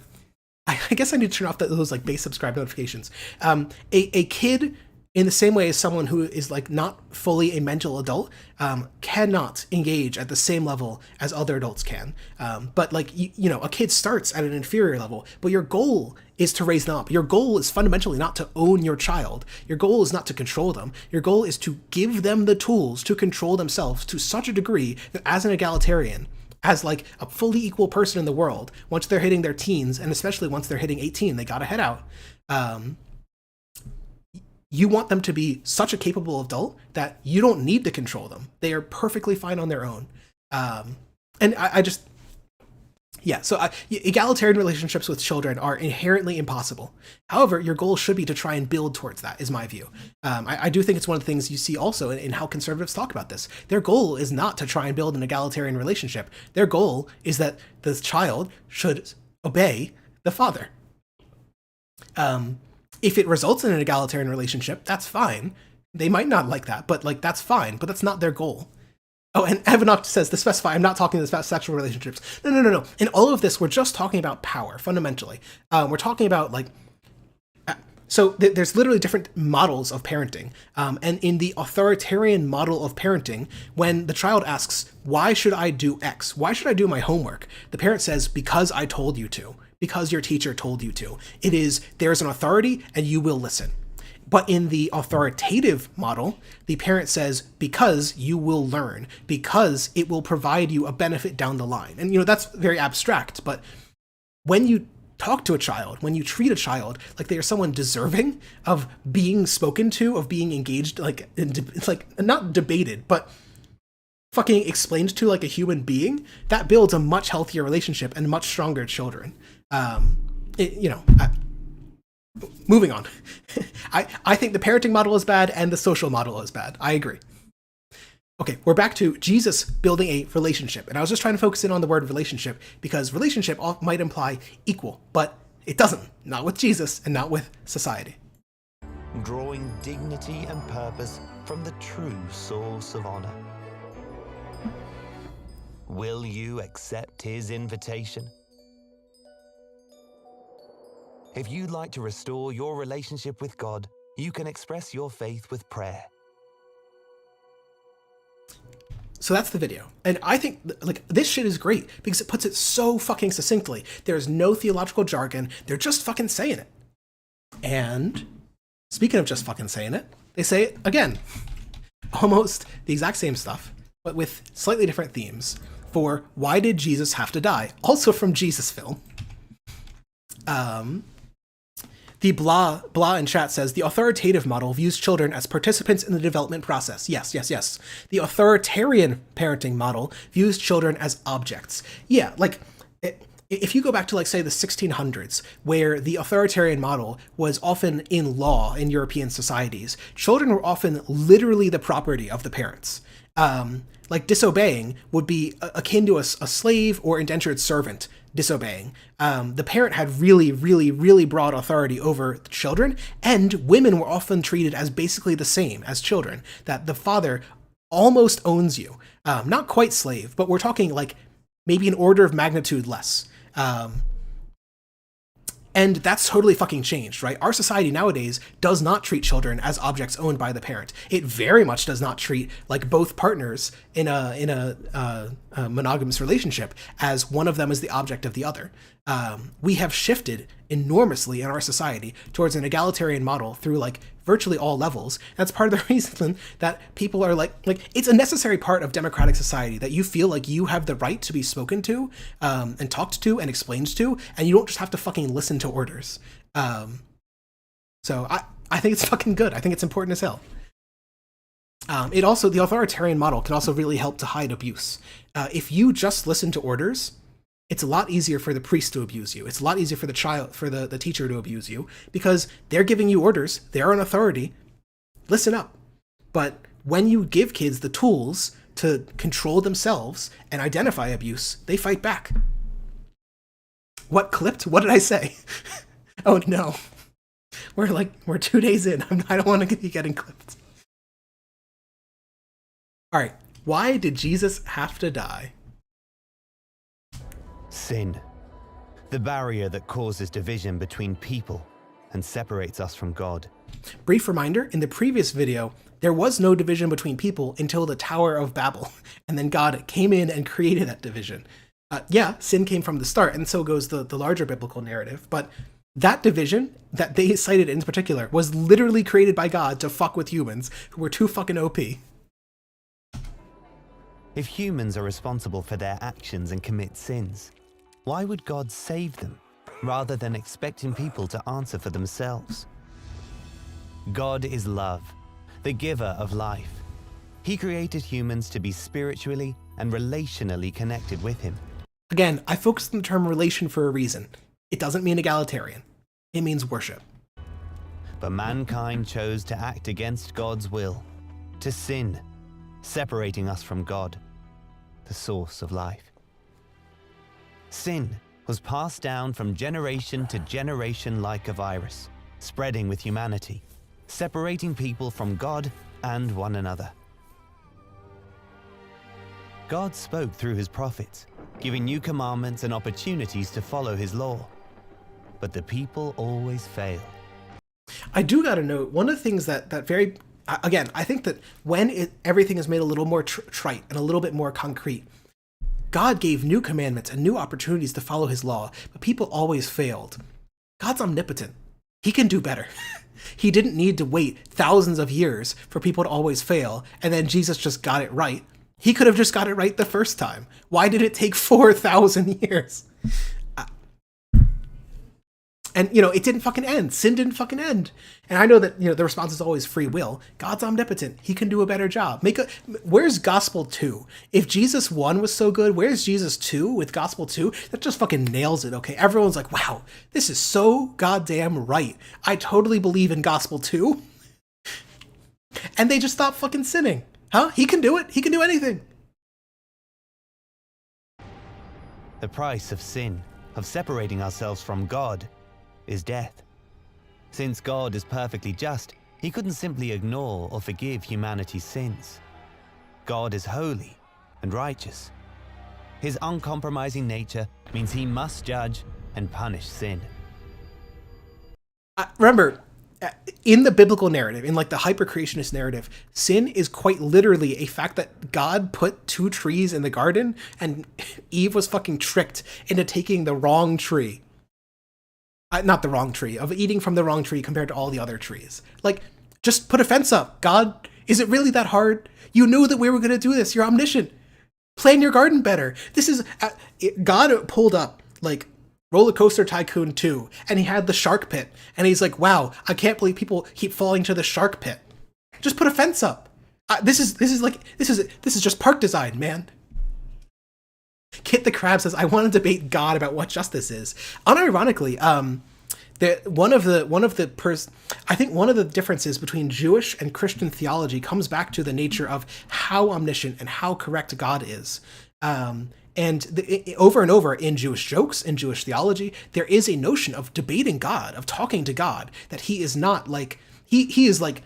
guess I need to turn off those like base subscribe notifications. A kid in the same way as someone who is like not fully a mental adult cannot engage at the same level as other adults can. But like, you know, a kid starts at an inferior level, but your goal is to raise them up. Your goal is fundamentally not to own your child. Your goal is not to control them. Your goal is to give them the tools to control themselves to such a degree that as an egalitarian, as like a fully equal person in the world, once they're hitting their teens, and especially once they're hitting 18, they gotta head out. You want them to be such a capable adult that you don't need to control them. They are perfectly fine on their own. And I just, yeah, so egalitarian relationships with children are inherently impossible. However, your goal should be to try and build towards that, is my view. I do think it's one of the things you see also in how conservatives talk about this. Their goal is not to try and build an egalitarian relationship. Their goal is that the child should obey the father. If it results in an egalitarian relationship, that's fine. They might not like that, but like that's fine, but that's not their goal. Oh, and Evanok says to specify, I'm not talking about sexual relationships. No. In all of this, we're just talking about power, fundamentally. We're talking about like, so there's literally different models of parenting. And in the authoritarian model of parenting, when the child asks, why should I do X? Why should I do my homework? The parent says, because I told you to. Because your teacher told you to. It is, there's an authority and you will listen. But in the authoritative model, the parent says, because you will learn, because it will provide you a benefit down the line. And, you know, that's very abstract, but when you talk to a child, when you treat a child like they are someone deserving of being spoken to, of being engaged, like, it's like, not debated, but fucking explained to like a human being, that builds a much healthier relationship and much stronger children. Moving on. I think the parenting model is bad and the social model is bad. I agree. Okay, we're back to Jesus building a relationship. And I was just trying to focus in on the word relationship because relationship might imply equal, but it doesn't. Not with Jesus and not with society. Drawing dignity and purpose from the true source of honor. Will you accept his invitation? If you'd like to restore your relationship with God, you can express your faith with prayer. So that's the video. And I think like this shit is great because it puts it so fucking succinctly. There's no theological jargon. They're just fucking saying it. And speaking of just fucking saying it, they say it again. Almost the exact same stuff, but with slightly different themes for why did Jesus have to die? Also from Jesus film. The blah in chat says, the authoritative model views children as participants in the development process. Yes. The authoritarian parenting model views children as objects. Yeah, like, if you go back to, like, say, the 1600s, where the authoritarian model was often in law in European societies, children were often literally the property of the parents. Like, disobeying would be akin to a slave or indentured servant disobeying. The parent had really broad authority over the children, and women were often treated as basically the same as children, that the father almost owns you. Not quite slave, but we're talking like maybe an order of magnitude less. And that's totally fucking changed, right? Our society nowadays does not treat children as objects owned by the parent. It very much does not treat like both partners in a monogamous relationship as one of them is the object of the other. We have shifted enormously in our society towards an egalitarian model through like virtually all levels. That's part of the reason that people are like it's a necessary part of democratic society that you feel like you have the right to be spoken to and talked to and explained to, and you don't just have to fucking listen to orders. So I think it's fucking good. I think it's important as hell. It also, the authoritarian model can also really help to hide abuse. If you just listen to orders, it's a lot easier for the priest to abuse you. It's a lot easier for the child, for the teacher to abuse you, because they're giving you orders. They're an authority. Listen up. But when you give kids the tools to control themselves and identify abuse, they fight back. What clipped? What did I say? Oh no. We're 2 days in. I don't want to be getting clipped. All right. Why did Jesus have to die? Sin. The barrier that causes division between people and separates us from God. Brief reminder, in the previous video, there was no division between people until the Tower of Babel, and then God came in and created that division. Yeah, sin came from the start, and so goes the larger biblical narrative, but that division that they cited in particular was literally created by God to fuck with humans who were too fucking OP. If humans are responsible for their actions and commit sins, why would God save them rather than expecting people to answer for themselves? God is love, the giver of life. He created humans to be spiritually and relationally connected with him. Again, I focused on the term relation for a reason. It doesn't mean egalitarian. It means worship. But mankind chose to act against God's will, to sin, separating us from God, the source of life. Sin was passed down from generation to generation like a virus, spreading with humanity, separating people from God and one another. God spoke through his prophets, giving new commandments and opportunities to follow his law. But the people always fail. I do gotta note, one of the things that very, again, I think that when everything is made a little more trite and a little bit more concrete, God gave new commandments and new opportunities to follow his law, but people always failed. God's omnipotent. He can do better. He didn't need to wait thousands of years for people to always fail, and then Jesus just got it right. He could have just got it right the first time. Why did it take 4,000 years? And, it didn't fucking end. Sin didn't fucking end. And I know that, the response is always free will. God's omnipotent. He can do a better job. Where's Gospel 2? If Jesus 1 was so good, where's Jesus 2 with Gospel 2? That just fucking nails it, okay? Everyone's like, wow, this is so goddamn right. I totally believe in Gospel 2. And they just stop fucking sinning. Huh? He can do it. He can do anything. The price of sin, of separating ourselves from God, is death. Since God is perfectly just, he couldn't simply ignore or forgive humanity's sins. God is holy and righteous. His uncompromising nature means he must judge and punish sin. Remember, in the biblical narrative, in like the hyper-creationist narrative, sin is quite literally a fact that God put two trees in the garden and Eve was fucking tricked into taking the wrong tree. Not the wrong tree, of eating from the wrong tree compared to all the other trees. Like, just put a fence up. God, is it really that hard? You knew that we were going to do this. You're omniscient. Plan your garden better. This is, God pulled up, like, Roller Coaster Tycoon 2, and he had the shark pit, and he's like, wow, I can't believe people keep falling to the shark pit. Just put a fence up. This is just park design, man. Kit the Crab says, I want to debate God about what justice is. Unironically, I think one of the differences between Jewish and Christian theology comes back to the nature of how omniscient and how correct God is. Over and over in Jewish jokes, in Jewish theology, there is a notion of debating God, of talking to God, that he is not like, he is like,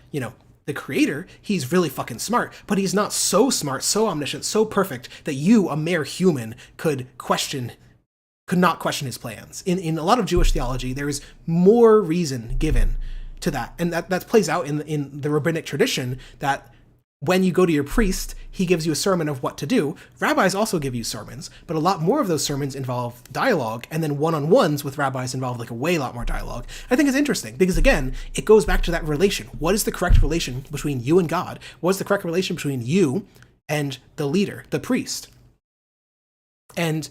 the creator. He's really fucking smart, but he's not so smart, so omniscient, so perfect that you, a mere human, could not question his plans. In a lot of Jewish theology, there is more reason given to that. And that plays out in the rabbinic tradition, that when you go to your priest, he gives you a sermon of what to do. Rabbis also give you sermons, but a lot more of those sermons involve dialogue, and then one-on-ones with rabbis involve like a way lot more dialogue. I think it's interesting because, again, it goes back to that relation. What is the correct relation between you and God? What is the correct relation between you and the leader, the priest? And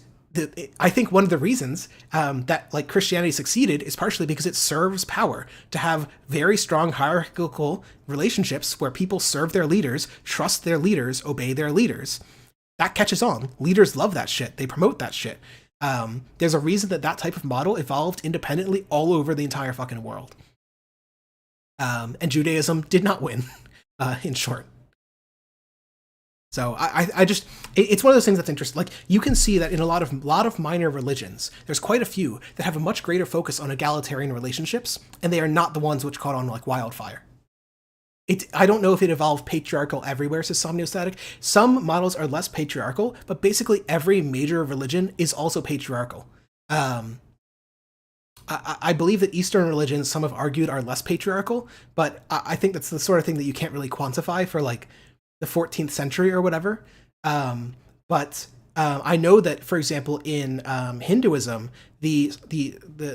I think one of the reasons that like Christianity succeeded is partially because it serves power, to have very strong hierarchical relationships where people serve their leaders, trust their leaders, obey their leaders. That catches on. Leaders love that shit. They promote that shit. There's a reason that type of model evolved independently all over the entire fucking world. And Judaism did not win, in short. So it's one of those things that's interesting. Like, you can see that in a lot of minor religions, there's quite a few that have a much greater focus on egalitarian relationships, and they are not the ones which caught on like wildfire. I don't know if it evolved patriarchal everywhere, says Somniostatic. Some models are less patriarchal, but basically every major religion is also patriarchal. I believe that Eastern religions, some have argued, are less patriarchal, but I think that's the sort of thing that you can't really quantify for like the 14th century or whatever. But I know that, for example, in Hinduism, the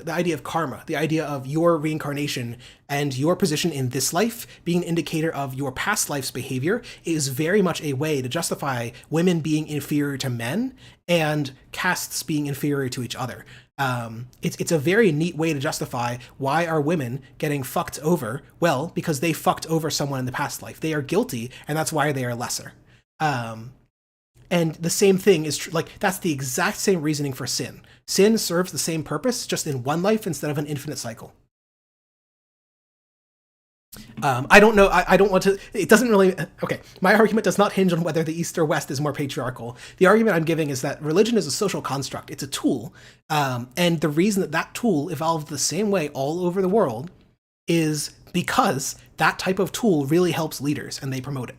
idea of karma, the idea of your reincarnation and your position in this life being an indicator of your past life's behavior is very much a way to justify women being inferior to men and castes being inferior to each other. It's a very neat way to justify why are women getting fucked over? Well, because they fucked over someone in the past life. They are guilty, and that's why they are lesser. And the same thing is true. Like, that's the exact same reasoning for sin. Sin serves the same purpose, just in one life instead of an infinite cycle. I don't know. I don't want to. It doesn't really. Okay, my argument does not hinge on whether the East or West is more patriarchal. The argument I'm giving is that religion is a social construct. It's a tool, and the reason that that tool evolved the same way all over the world is because that type of tool really helps leaders, and they promote it.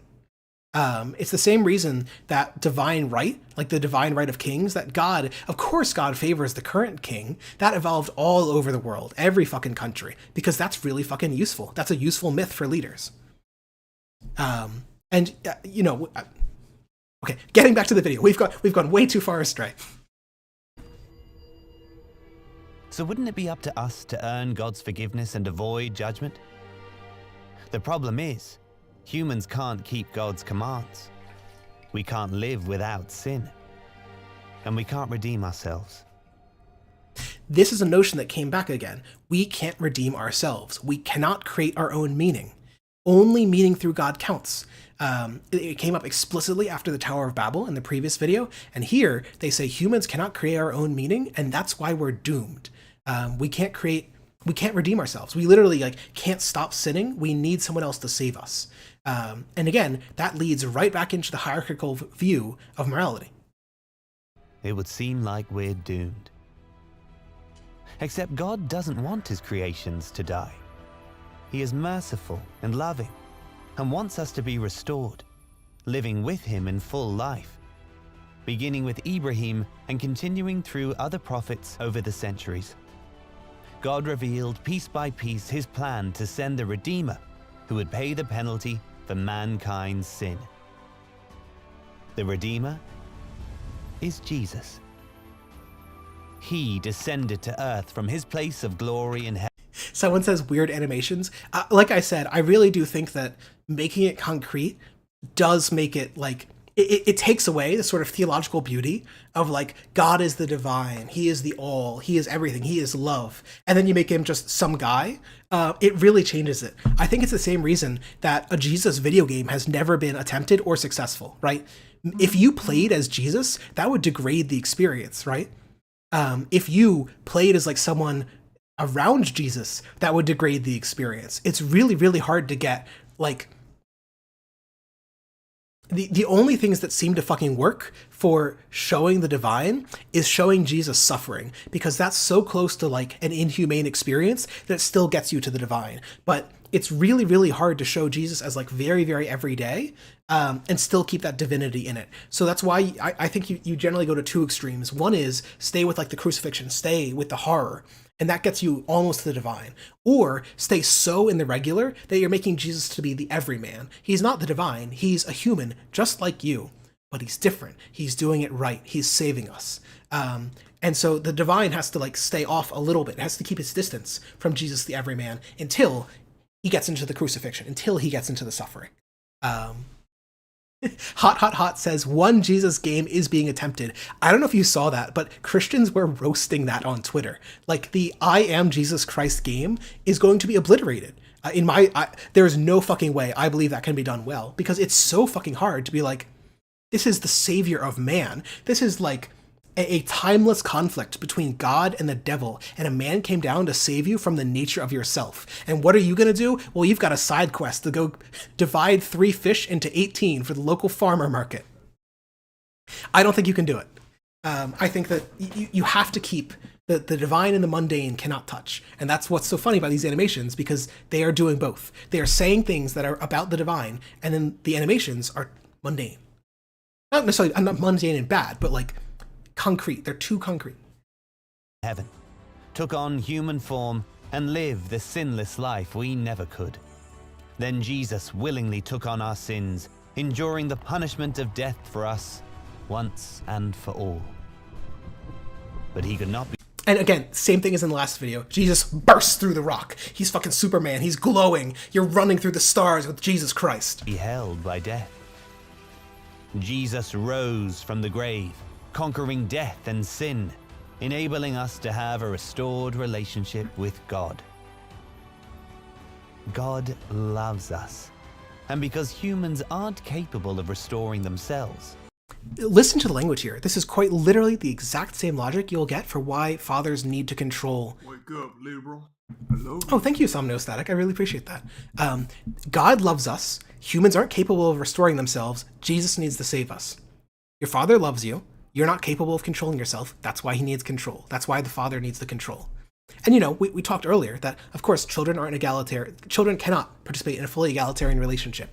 It's the same reason that divine right, like the divine right of kings, that God, of course God favors the current king, that evolved all over the world, every fucking country, because that's really fucking useful. That's a useful myth for leaders. Okay, getting back to the video, we've gone way too far astray. So wouldn't it be up to us to earn God's forgiveness and avoid judgment? The problem is, humans can't keep God's commands. We can't live without sin. And we can't redeem ourselves. This is a notion that came back again. We can't redeem ourselves. We cannot create our own meaning. Only meaning through God counts. It came up explicitly after the Tower of Babel in the previous video, and here they say humans cannot create our own meaning, and that's why we're doomed. We can't redeem ourselves. We literally can't stop sinning. We need someone else to save us. And again, that leads right back into the hierarchical view of morality. It would seem like we're doomed. Except God doesn't want his creations to die. He is merciful and loving and wants us to be restored, living with him in full life, beginning with Ibrahim and continuing through other prophets over the centuries. God revealed piece by piece his plan to send the Redeemer who would pay the penalty for mankind's sin. The Redeemer is Jesus. He descended to earth from his place of glory in heaven. Someone says weird animations. Like I said, I really do think that making it concrete does make it it takes away the sort of theological beauty of God is the divine, he is the all, he is everything, he is love, and then you make him just some guy. It really changes it. I think it's the same reason that a Jesus video game has never been attempted or successful, right? If you played as Jesus, that would degrade the experience, right? If you played as someone around Jesus, that would degrade the experience. It's really, really hard to get the only things that seem to fucking work for showing the divine is showing Jesus suffering, because that's so close to an inhumane experience that it still gets you to the divine. But it's really, really hard to show Jesus as very, very everyday, and still keep that divinity in it. So that's why I think you generally go to two extremes. One is stay with the crucifixion, stay with the horror, and that gets you almost to the divine. Or stay so in the regular that you're making Jesus to be the everyman. He's not the divine, he's a human just like you, but he's different. He's doing it right, he's saving us. And so the divine has to stay off a little bit. It has to keep its distance from Jesus the everyman until he gets into the crucifixion, until he gets into the suffering. Hot says one Jesus game is being attempted. I don't know if you saw that, but Christians were roasting that on Twitter. The I am Jesus Christ game is going to be obliterated. There's no fucking way I believe that can be done well, because it's so fucking hard to be this is the savior of man. This is a timeless conflict between God and the devil, and a man came down to save you from the nature of yourself. And what are you going to do? Well, you've got a side quest to go divide 3 fish into 18 for the local farmer market. I don't think you can do it. I think that you have to keep the divine and the mundane cannot touch. And that's what's so funny about these animations, because they are doing both. They are saying things that are about the divine, and then the animations are mundane. Not necessarily, not mundane and bad, but concrete. They're too concrete. Heaven, took on human form and lived the sinless life we never could. Then Jesus willingly took on our sins, enduring the punishment of death for us once and for all. But he could not be. And again, same thing as in the last video. Jesus bursts through the rock. He's fucking Superman. He's glowing. You're running through the stars with Jesus Christ. Held by death. Jesus rose from the grave, conquering death and sin, enabling us to have a restored relationship with God. God loves us, and because humans aren't capable of restoring themselves. Listen to the language here. This is quite literally the exact same logic you'll get for why fathers need to control. Wake up, liberal. I love you. Oh, thank you, Somnostatic. I really appreciate that. God loves us. Humans aren't capable of restoring themselves. Jesus needs to save us. Your father loves you. You're not capable of controlling yourself. That's why he needs control. That's why the father needs the control. And you know, we talked earlier that, of course, children aren't egalitarian. Children cannot participate in a fully egalitarian relationship.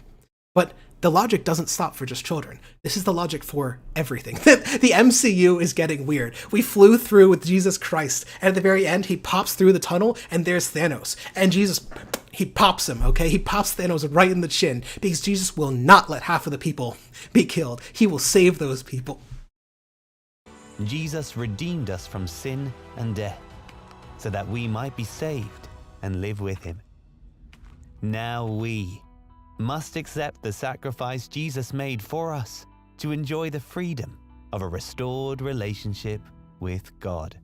But the logic doesn't stop for just children. This is the logic for everything. The MCU is getting weird. We flew through with Jesus Christ, and at the very end, he pops through the tunnel, and there's Thanos. And Jesus, he pops him, okay? He pops Thanos right in the chin, because Jesus will not let half of the people be killed. He will save those people. Jesus redeemed us from sin and death, so that we might be saved and live with him. Now we must accept the sacrifice Jesus made for us to enjoy the freedom of a restored relationship with God.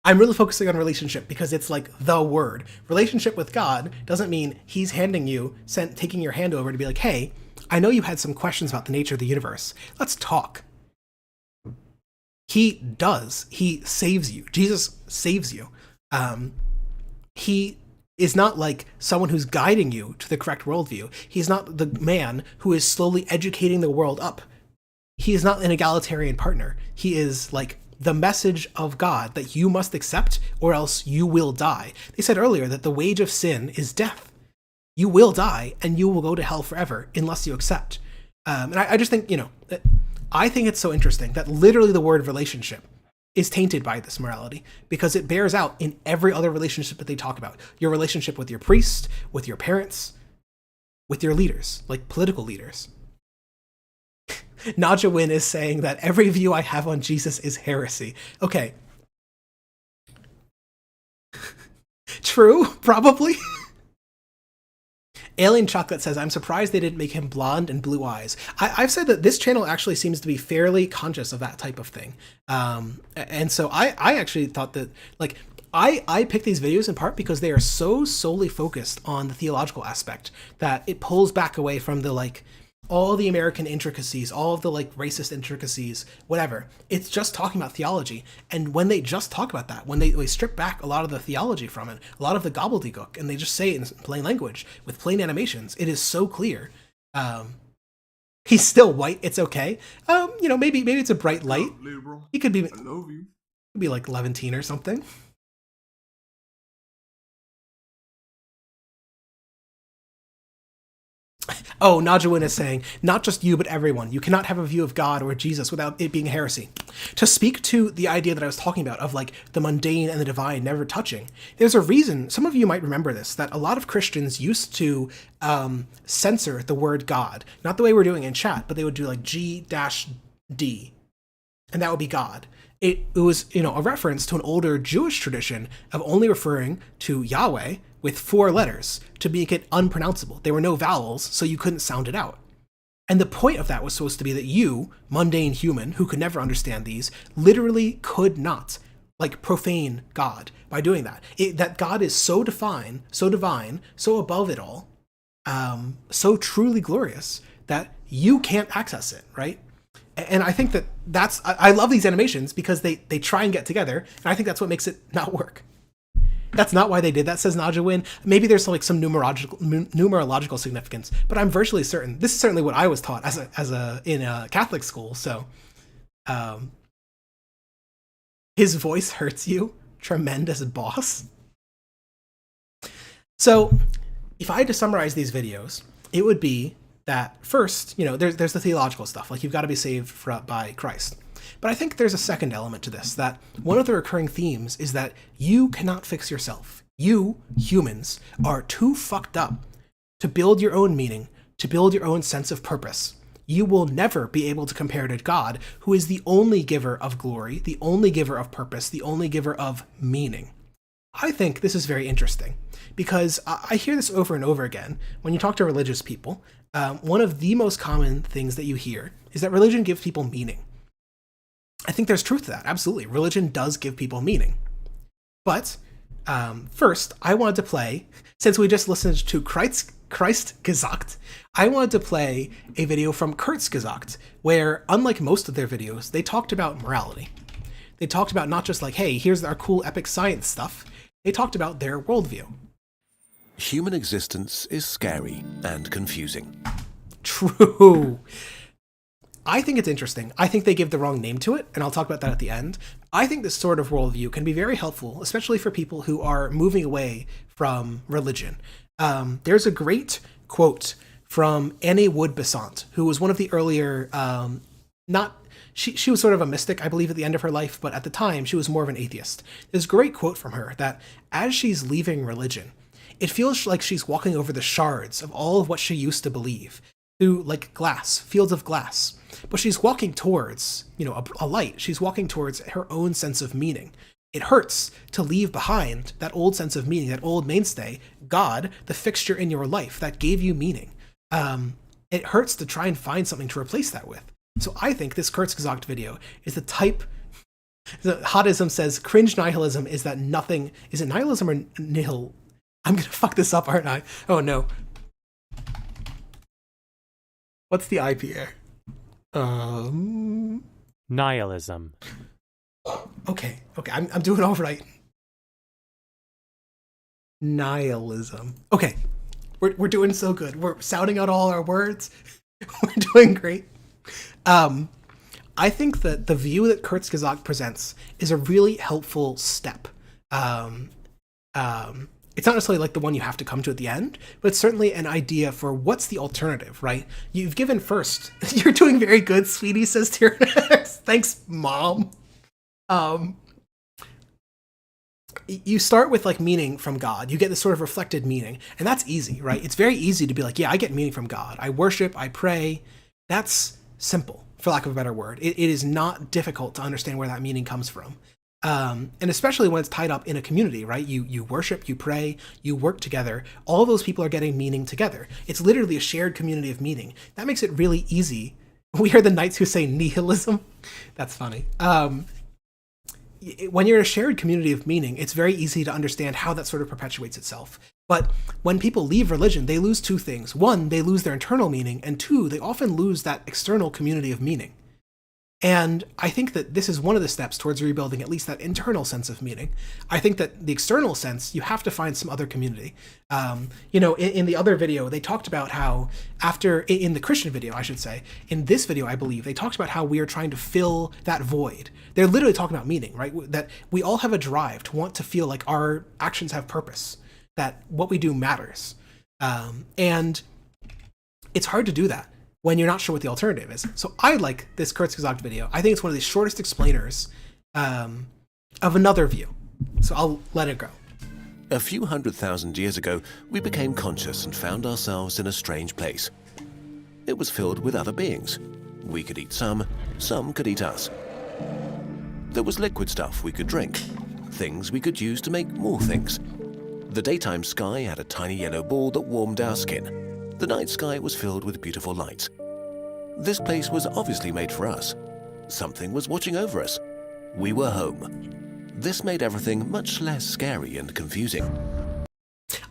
I'm really focusing on relationship because it's like the word. Relationship with God doesn't mean he's handing you, taking your hand over to be like, hey, I know you had some questions about the nature of the universe. Let's talk. He does. He saves you. Jesus saves you. He is not like someone who's guiding you to the correct worldview. He's not the man who is slowly educating the world up. He is not an egalitarian partner. He is like the message of God that you must accept or else you will die. They said earlier that the wage of sin is death. You will die and you will go to hell forever unless you accept. And I just think, I think it's so interesting that literally the word relationship is tainted by this morality because it bears out in every other relationship that they talk about. Your relationship with your priest, with your parents, with your leaders, like political leaders. Naja Win is saying that every view I have on Jesus is heresy. Okay. True, probably. Alien Chocolate says, I'm surprised they didn't make him blonde and blue eyes. I've said that this channel actually seems to be fairly conscious of that type of thing. And so I actually thought that, like, I picked these videos in part because they are so solely focused on the theological aspect that it pulls back away from the, like, all the American intricacies, all of the, like, racist intricacies, whatever. It's just talking about theology. And when they just talk about that, when they strip back a lot of the theology from it, a lot of the gobbledygook, and they just say it in plain language, with plain animations, it is so clear. He's still white, it's okay. Maybe it's a bright light. Liberal. He could be, I love you. could be like Levantine or something. Oh, Najawin is saying, not just you, but everyone. You cannot have a view of God or Jesus without it being heresy. To speak to the idea that I was talking about of like the mundane and the divine never touching, there's a reason, some of you might remember this, that a lot of Christians used to censor the word God. Not the way we're doing in chat, but they would do like G-D, and that would be God. It was, a reference to an older Jewish tradition of only referring to Yahweh with 4 letters to make it unpronounceable. There were no vowels, so you couldn't sound it out. And the point of that was supposed to be that you, mundane human, who could never understand these, literally could not, profane God by doing that. That God is so divine, so above it all, so truly glorious, that you can't access it, right? And I think that's, I love these animations because they try and get together, and I think that's what makes it not work. That's not why they did that, says Najawin. Maybe there's some numerological significance, but I'm virtually certain. This is certainly what I was taught in a Catholic school. So, his voice hurts you, tremendous boss. So, if I had to summarize these videos, it would be that first, there's the theological stuff, like you've got to be saved by Christ. But I think there's a second element to this, that one of the recurring themes is that you cannot fix yourself. You, humans, are too fucked up to build your own meaning, to build your own sense of purpose. You will never be able to compare to God, who is the only giver of glory, the only giver of purpose, the only giver of meaning. I think this is very interesting because I hear this over and over again when you talk to religious people. One of the most common things that you hear is that religion gives people meaning. I think there's truth to that. Absolutely. Religion does give people meaning. But first, I wanted to play, since we just listened to Christ Gesagt, I wanted to play a video from Kurtz Gesagt, where, unlike most of their videos, they talked about morality. They talked about not just like, hey, here's our cool epic science stuff. They talked about their worldview. Human existence is scary and confusing. True. I think it's interesting. I think they give the wrong name to it, and I'll talk about that at the end. I think this sort of worldview can be very helpful, especially for people who are moving away from religion. There's a great quote from Annie Wood Besant, who was one of the earlier, she was sort of a mystic, I believe, at the end of her life, but at the time, she was more of an atheist. There's a great quote from her that as she's leaving religion, it feels like she's walking over the shards of all of what she used to believe, through like glass, fields of glass. But she's walking towards, a light. She's walking towards her own sense of meaning. It hurts to leave behind that old sense of meaning, that old mainstay, God, the fixture in your life that gave you meaning. It hurts to try and find something to replace that with. So I think this Kurtz Gesagt video is the type, the Hotism says, cringe nihilism is that nothing, is it nihilism or nihil? I'm going to fuck this up, aren't I? Oh no. What's the IP here? Nihilism. Okay, I'm doing all right. Nihilism. Okay, we're doing so good. We're sounding out all our words. We're doing great. I think that the view that Kurtz Gesagt presents is a really helpful step. It's not necessarily like the one you have to come to at the end, but it's certainly an idea for what's the alternative, right? You've given first. You're doing very good, sweetie, says Tyrannex. Thanks, Mom. You start with like meaning from God. You get this sort of reflected meaning, and that's easy, right? It's very easy to be like, yeah, I get meaning from God. I worship, I pray. That's simple, for lack of a better word. It is not difficult to understand where that meaning comes from. And especially when it's tied up in a community, right? You worship, you pray, you work together. All those people are getting meaning together. It's literally a shared community of meaning. That makes it really easy. We are the knights who say nihilism. That's funny. When you're in a shared community of meaning, it's very easy to understand how that sort of perpetuates itself. But when people leave religion, they lose two things. One, they lose their internal meaning, and two, they often lose that external community of meaning. And I think that this is one of the steps towards rebuilding at least that internal sense of meaning. I think that the external sense, you have to find some other community. In the other video, they talked about how in the Christian video, I should say, in this video, I believe, they talked about how we are trying to fill that void. They're literally talking about meaning, right? That we all have a drive to want to feel like our actions have purpose, that what we do matters. And it's hard to do that when you're not sure what the alternative is. So I like this Kurtz Gesagt video. I think it's one of the shortest explainers of another view. So I'll let it go. A few 100,000 years ago, we became conscious and found ourselves in a strange place. It was filled with other beings. We could eat some could eat us. There was liquid stuff we could drink, things we could use to make more things. The daytime sky had a tiny yellow ball that warmed our skin. The night sky was filled with beautiful lights. This place was obviously made for us. Something was watching over us. We were home. This made everything much less scary and confusing.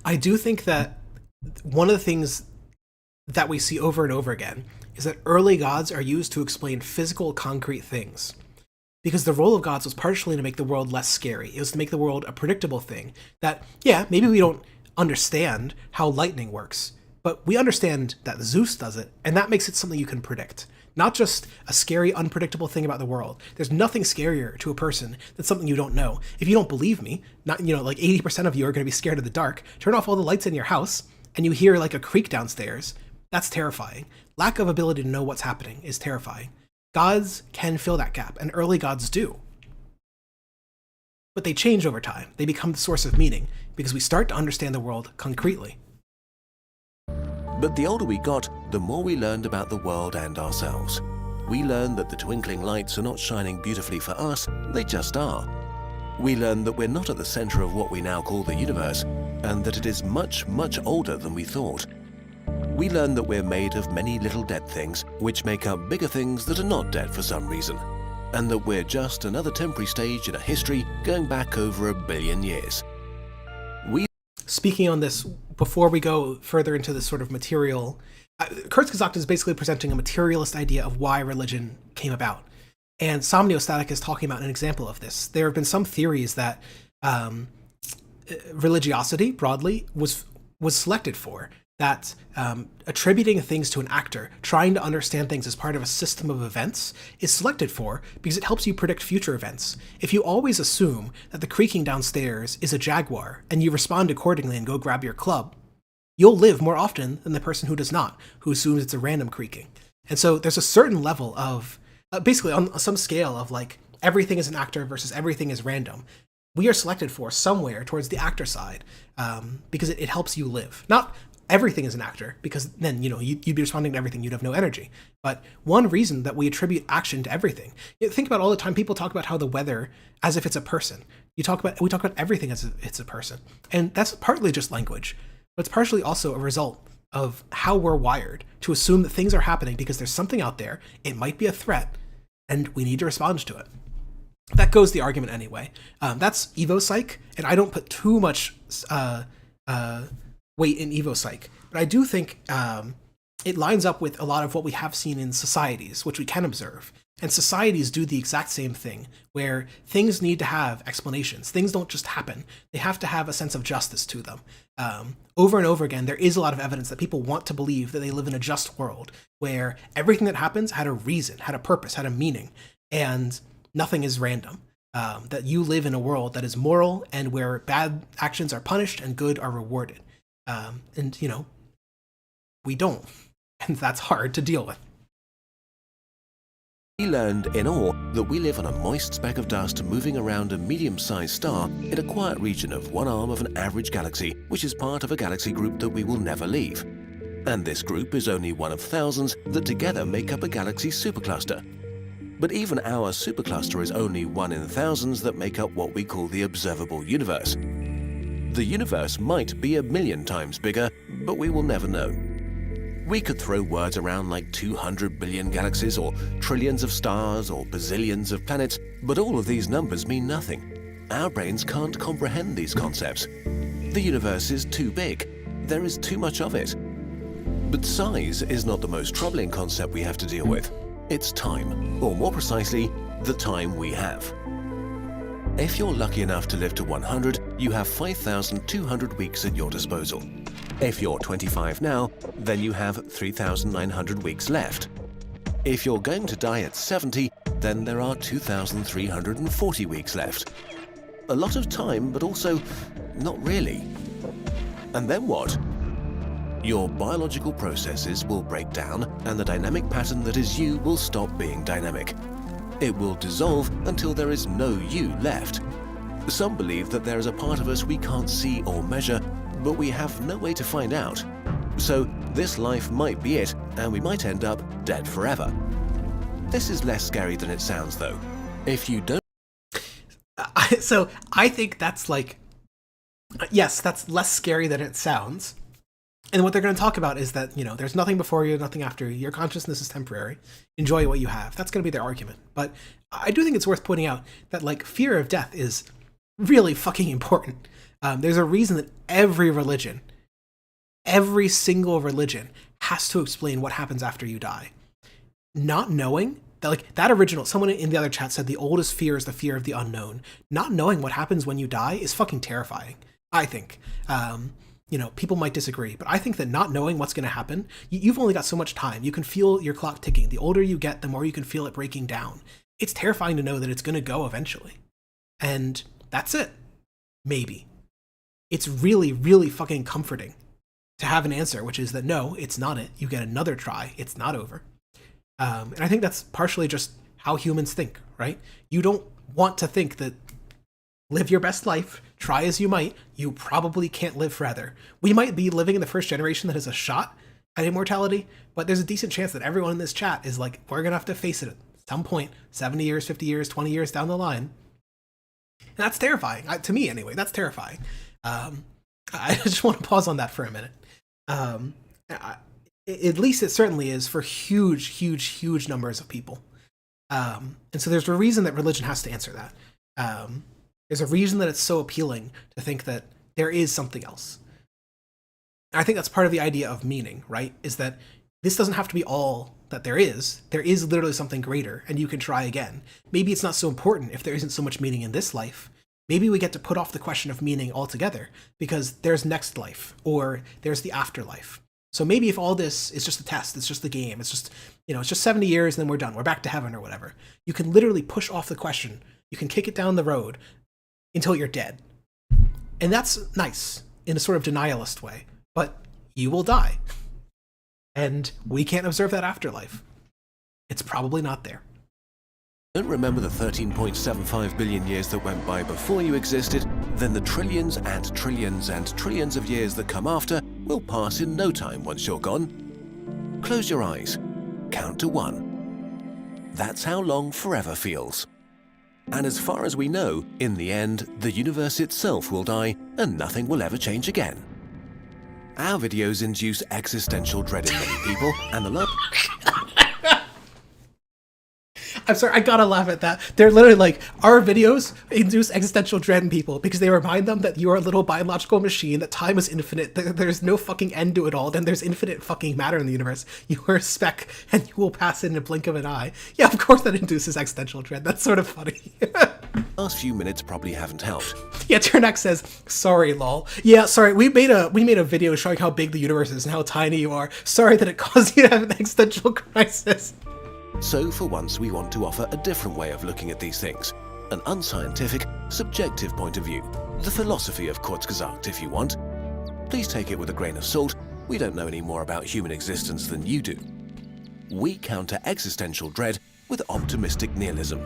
I do think that one of the things that we see over and over again is that early gods are used to explain physical, concrete things. Because the role of gods was partially to make the world less scary. It was to make the world a predictable thing. That, yeah, maybe we don't understand how lightning works, but we understand that Zeus does it, and that makes it something you can predict. Not just a scary, unpredictable thing about the world. There's nothing scarier to a person than something you don't know. If you don't believe me, like 80% of you are going to be scared of the dark. Turn off all the lights in your house, and you hear like a creak downstairs. That's terrifying. Lack of ability to know what's happening is terrifying. Gods can fill that gap, and early gods do. But they change over time. They become the source of meaning, because we start to understand the world concretely. But the older we got, the more we learned about the world and ourselves. We learned that the twinkling lights are not shining beautifully for us, they just are. We learned that we're not at the center of what we now call the universe, and that it is much, much older than we thought. We learned that we're made of many little dead things, which make up bigger things that are not dead for some reason, and that we're just another temporary stage in a history going back over 1 billion years. Speaking on this, before we go further into this sort of material, Kurzgesagt is basically presenting a materialist idea of why religion came about. And Somniostatic is talking about an example of this. There have been some theories that religiosity, broadly, was selected for. That attributing things to an actor, trying to understand things as part of a system of events, is selected for because it helps you predict future events. If you always assume that the creaking downstairs is a jaguar, and you respond accordingly and go grab your club, you'll live more often than the person who does not, who assumes it's a random creaking. And so there's a certain level of, basically on some scale of like, everything is an actor versus everything is random. We are selected for somewhere towards the actor side because it helps you live. Not everything is an actor, because then, you'd be responding to everything, you'd have no energy. But one reason that we attribute action to everything, think about all the time people talk about how the weather as if it's a person. We talk about everything as if it's a person. And that's partly just language, but it's partially also a result of how we're wired to assume that things are happening because there's something out there, it might be a threat, and we need to respond to it. That goes the argument anyway. That's evopsych, and I don't put too much weight in evopsych, but I do think it lines up with a lot of what we have seen in societies, which we can observe. And societies do the exact same thing, where things need to have explanations. Things don't just happen. They have to have a sense of justice to them. Over and over again, there is a lot of evidence that people want to believe that they live in a just world, where everything that happens had a reason, had a purpose, had a meaning, and nothing is random. That you live in a world that is moral and where bad actions are punished and good are rewarded. And we don't. And that's hard to deal with. We learned in awe that we live on a moist speck of dust moving around a medium-sized star in a quiet region of one arm of an average galaxy, which is part of a galaxy group that we will never leave. And this group is only one of thousands that together make up a galaxy supercluster. But even our supercluster is only one in thousands that make up what we call the observable universe. The universe might be 1 million times bigger, but we will never know. We could throw words around like 200 billion galaxies, or trillions of stars, or bazillions of planets, but all of these numbers mean nothing. Our brains can't comprehend these concepts. The universe is too big. There is too much of it. But size is not the most troubling concept we have to deal with. It's time, or more precisely, the time we have. If you're lucky enough to live to 100, you have 5,200 weeks at your disposal. If you're 25 now, then you have 3,900 weeks left. If you're going to die at 70, then there are 2,340 weeks left. A lot of time, but also not really. And then what? Your biological processes will break down, and the dynamic pattern that is you will stop being dynamic. It will dissolve until there is no you left. Some believe that there is a part of us we can't see or measure, but we have no way to find out. So this life might be it, and we might end up dead forever. This is less scary than it sounds, though. If you don't... So I think that's like... Yes, that's less scary than it sounds. And what they're going to talk about is that, there's nothing before you, nothing after you. Your consciousness is temporary. Enjoy what you have. That's going to be their argument. But I do think it's worth pointing out that, fear of death is really fucking important. There's a reason that every single religion has to explain what happens after you die. Not knowing that, that original, someone in the other chat said the oldest fear is the fear of the unknown. Not knowing what happens when you die is fucking terrifying, I think. People might disagree, but I think that not knowing what's going to happen, you've only got so much time. You can feel your clock ticking. The older you get, the more you can feel it breaking down. It's terrifying to know that it's going to go eventually. And that's it. Maybe. It's really, really fucking comforting to have an answer, which is that no, it's not it. You get another try. It's not over. And I think that's partially just how humans think, right? You don't want to think that live your best life, try as you might, you probably can't live forever. We might be living in the first generation that has a shot at immortality, but there's a decent chance that everyone in this chat is like, we're going to have to face it at some point, 70 years, 50 years, 20 years down the line. And that's terrifying. To me, anyway, that's terrifying. I just want to pause on that for a minute. At least it certainly is for huge numbers of people. And so there's a reason that religion has to answer that. There's a reason that it's so appealing to think that there is something else. And I think that's part of the idea of meaning, right? Is that this doesn't have to be all that there is. There is literally something greater, and you can try again. Maybe it's not so important if there isn't so much meaning in this life. Maybe we get to put off the question of meaning altogether, because there's next life, or there's the afterlife. So maybe if all this is just a test, it's just the game, it's just, it's just 70 years and then we're done, we're back to heaven or whatever. You can literally push off the question. You can kick it down the road until you're dead. And that's nice in a sort of denialist way, but you will die. And we can't observe that afterlife. It's probably not there. Don't remember the 13.75 billion years that went by before you existed, then the trillions and trillions and trillions of years that come after will pass in no time once you're gone. Close your eyes. Count to 1. That's how long forever feels. And as far as we know, in the end, the universe itself will die and nothing will ever change again. Our videos induce existential dread in many people, and the love... I'm sorry, I gotta laugh at that. They're literally like, our videos induce existential dread in people because they remind them that you're a little biological machine, that time is infinite, that there's no fucking end to it all, then there's infinite fucking matter in the universe. You are a speck, and you will pass in a blink of an eye. Yeah, of course that induces existential dread. That's sort of funny. last few minutes probably haven't helped. Yeah, Turnak says, sorry, lol. Yeah, sorry, we made a video showing how big the universe is and how tiny you are. Sorry that it caused you to have an existential crisis. So for once we want to offer a different way of looking at these things. An unscientific, subjective point of view. The philosophy of Kurzgesagt, if you want. Please take it with a grain of salt. We don't know any more about human existence than you do. We counter existential dread with optimistic nihilism.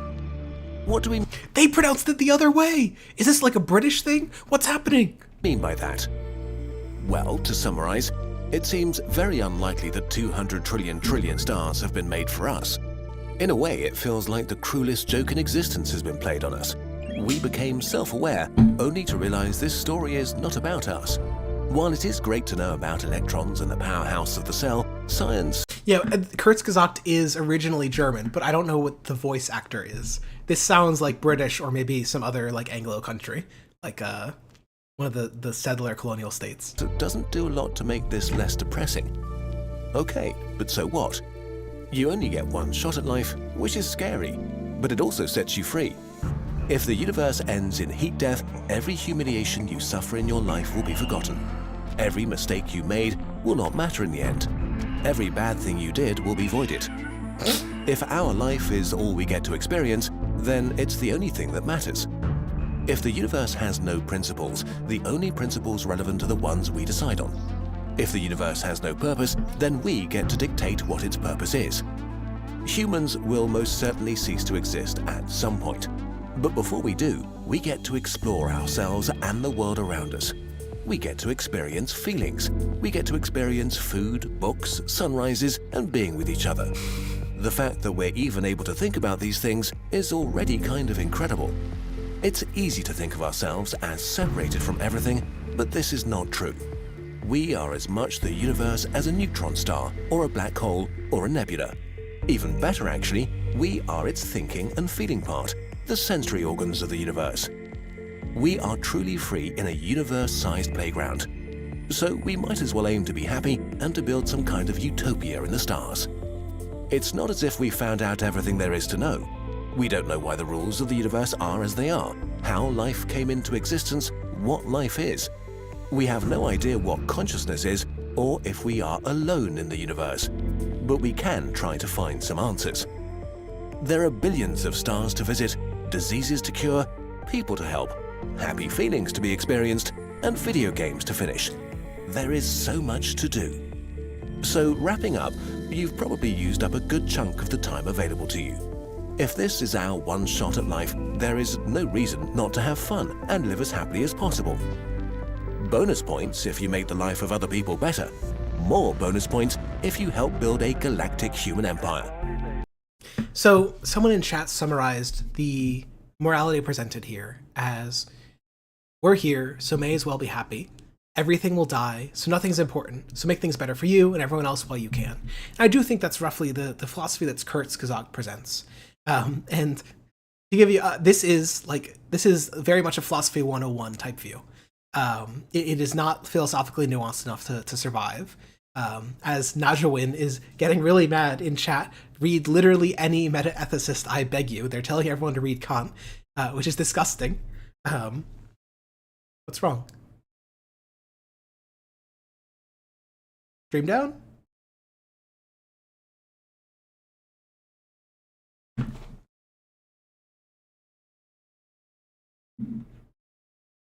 What do we They pronounced it the other way! Is this like a British thing? What's happening? mean by that? Well, to summarize, it seems very unlikely that 200 trillion stars have been made for us. In a way, it feels like the cruelest joke in existence has been played on us. We became self-aware, only to realize this story is not about us. While it is great to know about electrons and the powerhouse of the cell, science... Yeah, Kurzgesagt is originally German, but I don't know what the voice actor is. This sounds like British or maybe some other like Anglo country, like one of the settler colonial states. doesn't do a lot to make this less depressing. Okay, but so what? You only get one shot at life, which is scary, but it also sets you free. If the universe ends in heat death, every humiliation you suffer in your life will be forgotten. Every mistake you made will not matter in the end. Every bad thing you did will be voided. If our life is all we get to experience, then it's the only thing that matters. If the universe has no principles, the only principles relevant are the ones we decide on. If the universe has no purpose, then we get to dictate what its purpose is. Humans will most certainly cease to exist at some point. But before we do, we get to explore ourselves and the world around us. We get to experience feelings. We get to experience food, books, sunrises, and being with each other. The fact that we're even able to think about these things is already kind of incredible. It's easy to think of ourselves as separated from everything, but this is not true. We are as much the universe as a neutron star, or a black hole, or a nebula. Even better, actually, we are its thinking and feeling part, the sensory organs of the universe. We are truly free in a universe-sized playground. So we might as well aim to be happy and to build some kind of utopia in the stars. It's not as if we found out everything there is to know. We don't know why the rules of the universe are as they are, how life came into existence, what life is. We have no idea what consciousness is, or if we are alone in the universe. But we can try to find some answers. There are billions of stars to visit, diseases to cure, people to help, happy feelings to be experienced, and video games to finish. There is so much to do. So wrapping up, you've probably used up a good chunk of the time available to you. If this is our one shot at life, there is no reason not to have fun and live as happily as possible. Bonus points if you make the life of other people better. More bonus points if you help build a galactic human empire. So someone in chat summarized the morality presented here as, we're here, so may as well be happy. Everything will die, so nothing's important. So make things better for you and everyone else while you can. And I do think that's roughly the philosophy that Kurzgesagt presents. And to give you, this is very much a philosophy 101 type view. It is not philosophically nuanced enough to survive. As Najawin is getting really mad in chat, read literally any meta-ethicist, I beg you. They're telling everyone to read Kant, which is disgusting. What's wrong? Stream down?